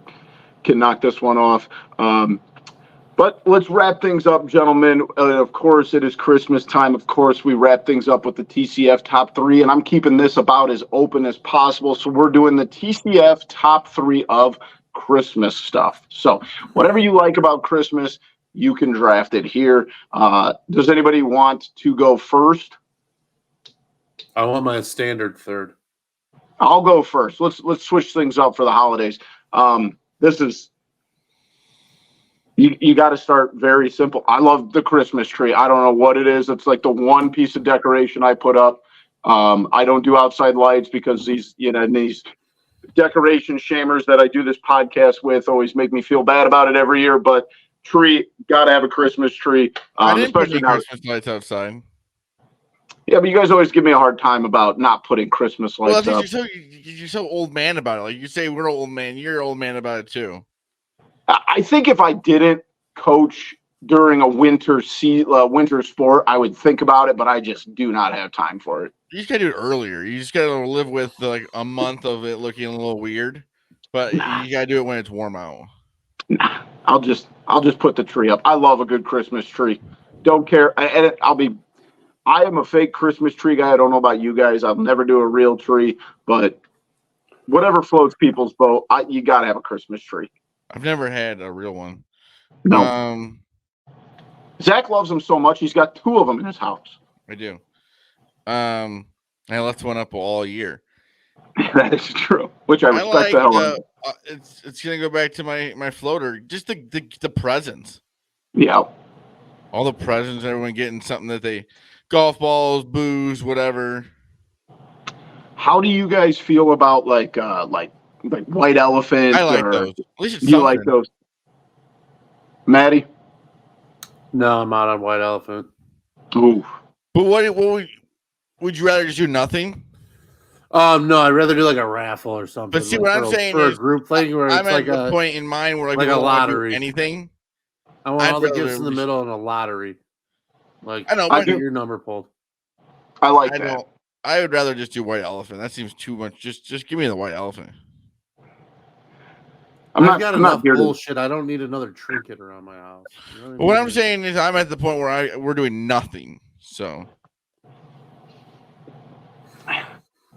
knock this one off. But let's wrap things up, gentlemen. Of course, it is Christmas time. Of course, we wrap things up with the TCF top 3, and I'm keeping this about as open as possible. So we're doing the TCF top 3 of Christmas stuff. So whatever you like about Christmas, you can draft it here. Does anybody want to go first? I want my standard third. I'll go first. Let's switch things up for the holidays. This is you got to start very simple. I love the Christmas tree. I don't know what it is. It's like the one piece of decoration I put up. I don't do outside lights because these decoration shamers that I do this podcast with always make me feel bad about it every year. But tree, got to have a Christmas tree. I didn't put Especially any Christmas lights outside. Yeah, but you guys always give me a hard time about not putting Christmas lights up. You're so old man about it. Like you say, we're old man. You're old man about it too. I think if I didn't coach during a winter sport, I would think about it, but I just do not have time for it. You just gotta do it earlier. You just gotta live with like a month of it looking a little weird, but you gotta do it when it's warm out. Nah, I'll just put the tree up. I love a good Christmas tree. Don't care, and I am a fake Christmas tree guy. I don't know about you guys. I'll never do a real tree, but whatever floats people's boat, you got to have a Christmas tree. I've never had a real one. No. Zach loves them so much. He's got 2 of them in his house. I do. I left one up all year. That is true, which I respect the hell out of. It's gonna go back to my floater. Just the presents. Yeah. All the presents, everyone getting something that they golf balls, booze, whatever. How do you guys feel about like white elephant? I like those. At least it's you like those, Maddie? No, I'm not on white elephant. Ooh. But what would you rather just do nothing? No, I'd rather do like a raffle or something. But see, what I'm saying for is a group thing where I'm it's at like the point in mind where like a lottery. Anything. I want all the gifts in the middle and a lottery. Like I know, get your number pulled. I like that. I would rather just do white elephant. That seems too much. Just give me the white elephant. I've got enough bullshit. I don't need another trinket around my house. You know what I'm saying is I'm at the point where we're doing nothing. So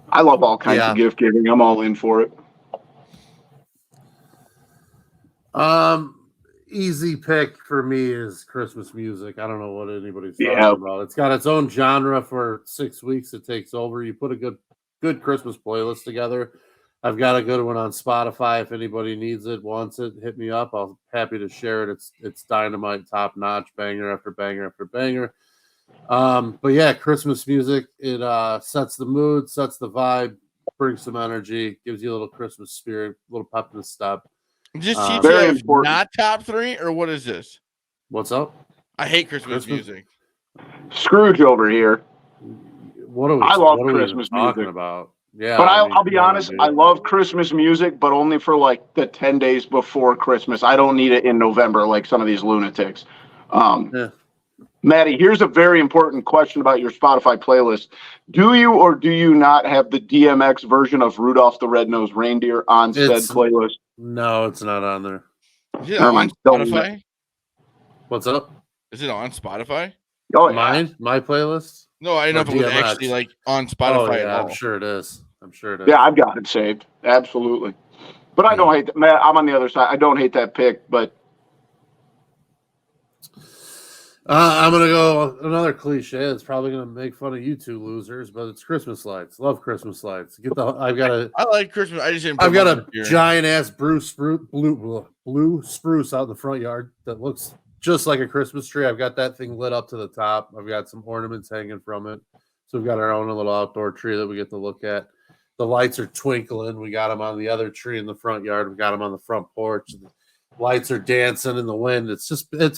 I love all kinds of gift giving. I'm all in for it. Easy pick for me is Christmas music. I don't know what anybody's talking about. It's got its own genre for 6 weeks. It takes over. You put a good Christmas playlist together. I've got a good one on Spotify. If anybody needs it, wants it, hit me up. I'll happy to share it. It's dynamite, top notch, banger after banger after banger. But yeah, Christmas music, it sets the mood, sets the vibe, brings some energy, gives you a little Christmas spirit, a little pep in the step. Just TCF, not top 3, or what is this? What's up? I hate Christmas music. Scrooge over here. I love Christmas music. About? Yeah, but I'll be honest. I love Christmas music, but only for like the 10 days before Christmas. I don't need it in November like some of these lunatics. Maddie, here's a very important question about your Spotify playlist. Do you or do you not have the DMX version of Rudolph the Red-Nosed Reindeer on said playlist? No, it's not on there. Is it on Spotify? What's up? Is it on Spotify? Oh, yeah. My playlist? No, I didn't know if it was actually like on Spotify at all. I'm sure it is. Yeah, I've got it saved. Absolutely. But I don't hate that. Matt, I'm on the other side. I don't hate that pick, but I'm gonna go another cliche. It's probably gonna make fun of you 2 losers, but it's Christmas lights. Love Christmas lights. I like Christmas. I've got a giant ass blue spruce out in the front yard that looks just like a Christmas tree. I've got that thing lit up to the top. I've got some ornaments hanging from it. So we've got our own little outdoor tree that we get to look at. The lights are twinkling. We got them on the other tree in the front yard. We got them on the front porch. Lights are dancing in the wind. It's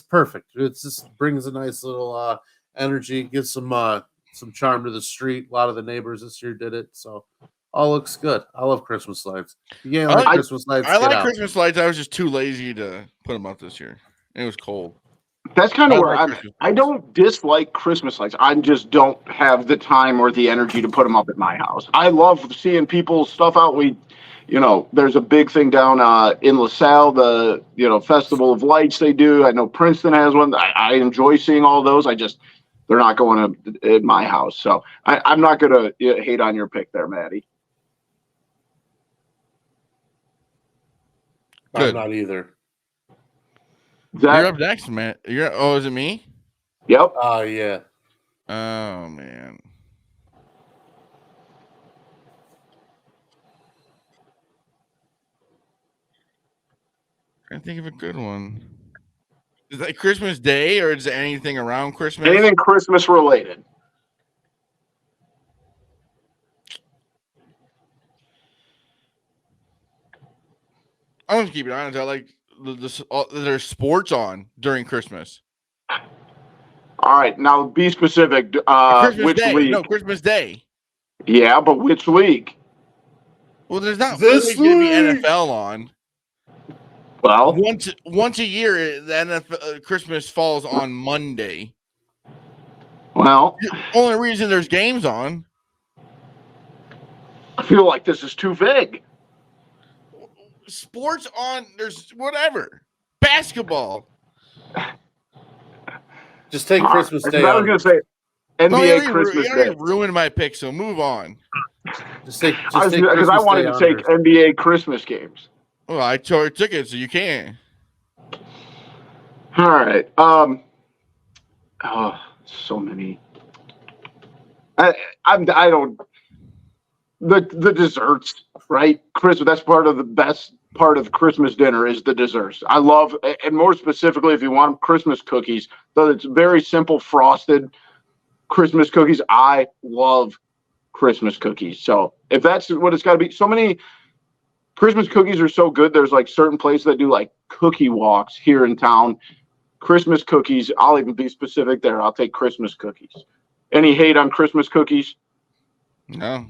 perfect. It just brings a nice little energy, gives some charm to the street. A lot of the neighbors this year did it, so all looks good. I love Christmas lights. Yeah, I like Christmas lights. I like Christmas lights. I was just too lazy to put them up this year. It was cold. That's kind of where I don't dislike Christmas lights. I just don't have the time or the energy to put them up at my house. I love seeing people's stuff out. There's a big thing down in LaSalle, the Festival of Lights they do. I know Princeton has one. I enjoy seeing all those. They're not going to at my house. So I'm not going to hate on your pick there, Maddie. I'm not either. Zach? You're up next, man. Is it me? Yep. Oh, yeah. Oh, man. I think of a good one. Is that Christmas Day or is it anything around Christmas? Anything Christmas related. I'm just keeping it honest. I like there's sports on during Christmas. All right, now be specific. Christmas Which Day. league? No, Christmas Day. Yeah, but which league? Well, there's not This always going to be league! NFL on. Well, Once a year, the NFL Christmas falls on Monday. well, The only reason there's games on. I feel like this is too vague. Sports on. There's whatever. Basketball. Just take Christmas Day. I was going to say NBA Christmas You Day. already ruined my pick, so move on. Because I wanted to take NBA Christmas games. Well, I took it, so you can. All right. So many. I don't. The desserts, right? Christmas. That's part of the best part of Christmas dinner is the desserts. I love, and more specifically, if you want Christmas cookies, though it's very simple frosted Christmas cookies. I love Christmas cookies. So if that's what it's got to be, so many Christmas cookies are so good. There's like certain places that do like cookie walks here in town. Christmas cookies. I'll even be specific there. I'll take Christmas cookies. Any hate on Christmas cookies? No.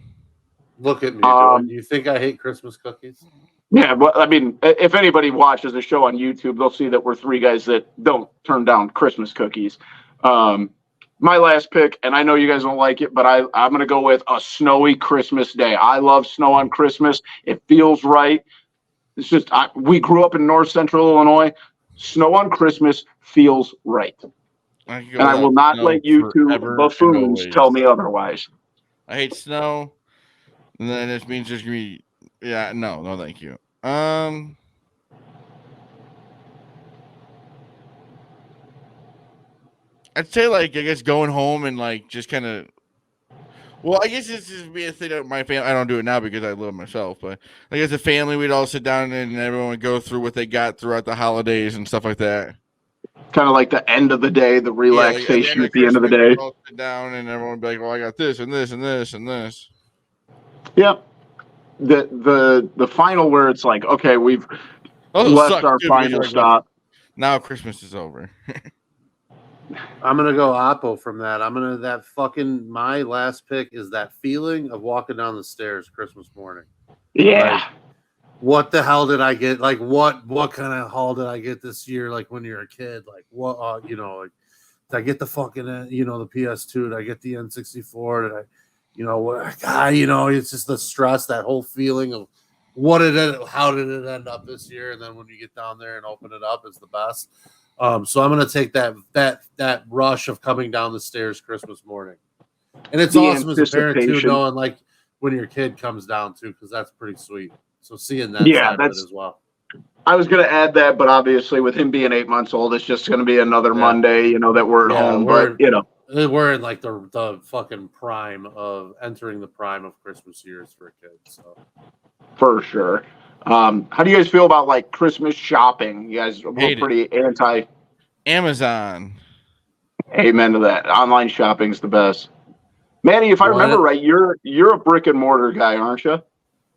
Look at me. Do you think I hate Christmas cookies? Yeah, but I mean, if anybody watches the show on YouTube, they'll see that we're three guys that don't turn down Christmas cookies. My last pick, and I know you guys don't like it, but I'm going to go with a snowy Christmas day. I love snow on Christmas. It feels right. It's just, we grew up in North Central Illinois. Snow on Christmas feels right. And I will not let you two buffoons tell me otherwise. I hate snow. And then this means there's going to be, yeah, no, thank you. I'd say, like, I guess going home and, like, just kind of, well, I guess this is be a thing that my family, I don't do it now because I live myself, but like as a family, we'd all sit down and everyone would go through what they got throughout the holidays and stuff like that. Kind of like the end of the day, the relaxation at the end of the day. We'd all sit down and everyone would be like, well, I got this and this and this and this. Yep. The final where it's like, okay, we've left our final stop. Now Christmas is over. I'm gonna go Oppo from that. My last pick is that feeling of walking down the stairs Christmas morning. Yeah. Like, what the hell did I get? Like what kind of haul did I get this year? Like when you're a kid, like what like did I get the fucking the PS2? Did I get the N64? Did I it's just the stress, that whole feeling of how did it end up this year? And then when you get down there and open it up, it's the best. So I'm going to take that rush of coming down the stairs Christmas morning. And it's awesome as a parent too, knowing like when your kid comes down too, because that's pretty sweet. So seeing that side of it as well. I was going to add that, but obviously with him being 8 months old, it's just going to be another Monday, that we're at home. We're in like the fucking prime of entering the prime of Christmas years for a kid. So for sure. How do you guys feel about like Christmas shopping? You guys were pretty anti Amazon. Amen to that. Online shopping's the best. Manny, if I remember right, you're a brick and mortar guy, aren't you?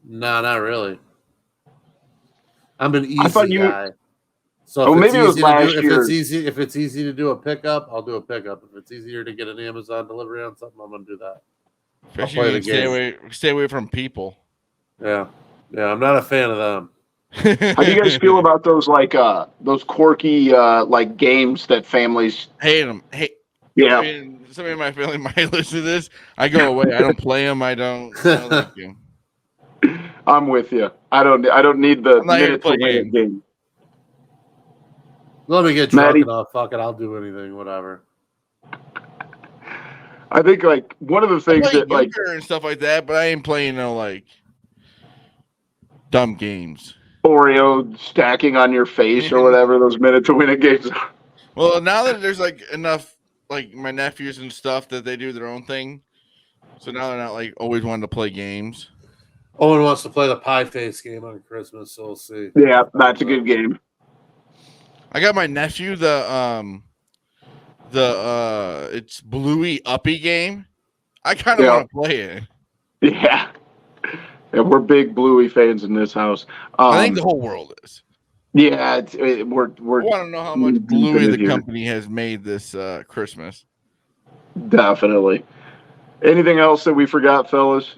No, not really. I'm an easy guy. So maybe it was last year. If it's easy to do a pickup, I'll do a pickup. If it's easier to get an Amazon delivery on something, I'm gonna do that. I'll play the game. Stay away from people. Yeah, I'm not a fan of them. How do you guys feel about those those quirky like games that families hate them? Yeah. I mean, somebody in my family might listen to this. I go away. I don't play them. I don't. No, thank you. I'm with you. I don't need the minute to win game. Let me get drunk enough. Fuck it. I'll do anything. Whatever. I think like one of the things that like and stuff like that, but I ain't playing no like dumb games. Oreo stacking on your face or whatever those minute to win a games. Well, now that there's like enough like my nephews and stuff that they do their own thing, so now they're not like always wanting to play games. Owen wants to play the pie face game on Christmas, so we'll see. Yeah, that's a good game. I got my nephew it's Bluey Uppy game. I kind of want to play it. Yeah. Yeah, we're big Bluey fans in this house. I think the whole world is. Yeah, we're. I want to know how much Bluey the company has made this Christmas. Definitely. Anything else that we forgot, fellas?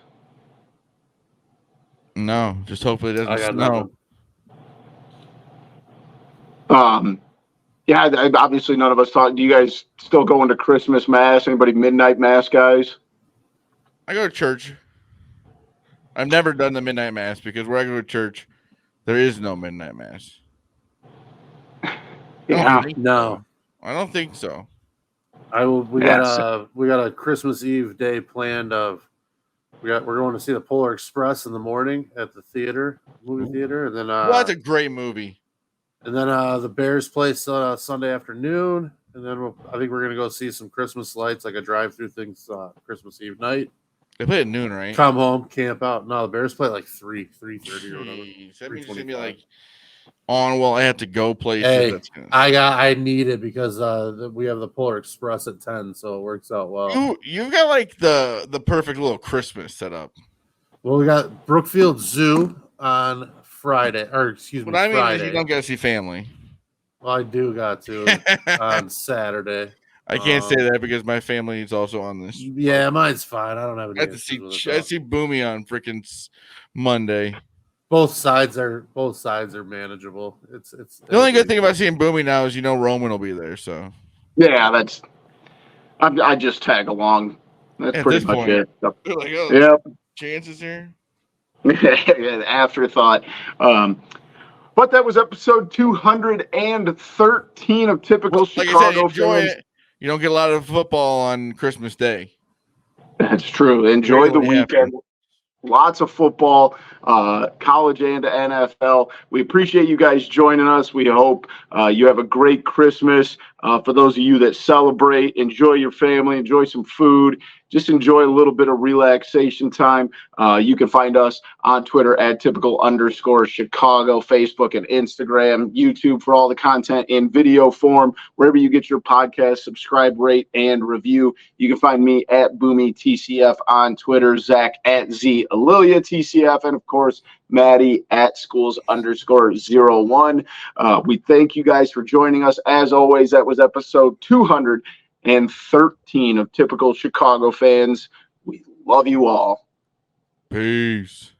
No, just hopefully it doesn't snow. Yeah, obviously none of us talk. Do you guys still go into Christmas mass? Anybody midnight mass guys? I go to church. I've never done the midnight mass because where I go to church, there is no midnight mass. Yeah, no, I don't think so. We got a Christmas Eve day planned. We're going to see the Polar Express in the morning at the movie theater, and then that's a great movie. And then the Bears play Sunday afternoon, and then I think we're gonna go see some Christmas lights, like a drive-through thing, Christmas Eve night. They play at noon, right? Come home, camp out. No, the Bears play at like 3:30 or whatever. That means it's gonna be like on. Well, I have to go places. Hey, I need it because we have the Polar Express at 10, so it works out well. You got like the perfect little Christmas setup. Well, we got Brookfield Zoo on Friday, or excuse me, Friday. Friday. You don't get to see family. Well, I do got to on Saturday. I can't say that because my family is also on this. Yeah, mine's fine. I don't have any. I see Boomy on freaking Monday. Both sides are manageable. It's the only good thing about seeing Boomy now is Roman will be there. So yeah, I just tag along. That's pretty much it. Like, oh, yep. Chances here. Afterthought. But that was episode 213 of Typical Chicago Fans. You don't get a lot of football on Christmas Day. That's true. Enjoy the weekend. Lots of football, college and NFL. We appreciate you guys joining us. We hope you have a great Christmas. For those of you that celebrate, enjoy your family, enjoy some food. Just enjoy a little bit of relaxation time. You can find us on Twitter at typical_Chicago, Facebook and Instagram, YouTube for all the content in video form. Wherever you get your podcast, subscribe, rate, and review. You can find me at Boomy TCF on Twitter, Zach at ZAlilia TCF, and of course, Maddie at schools_01. We thank you guys for joining us. As always, that was episode 213 of Typical Chicago Fans. We love you all. Peace.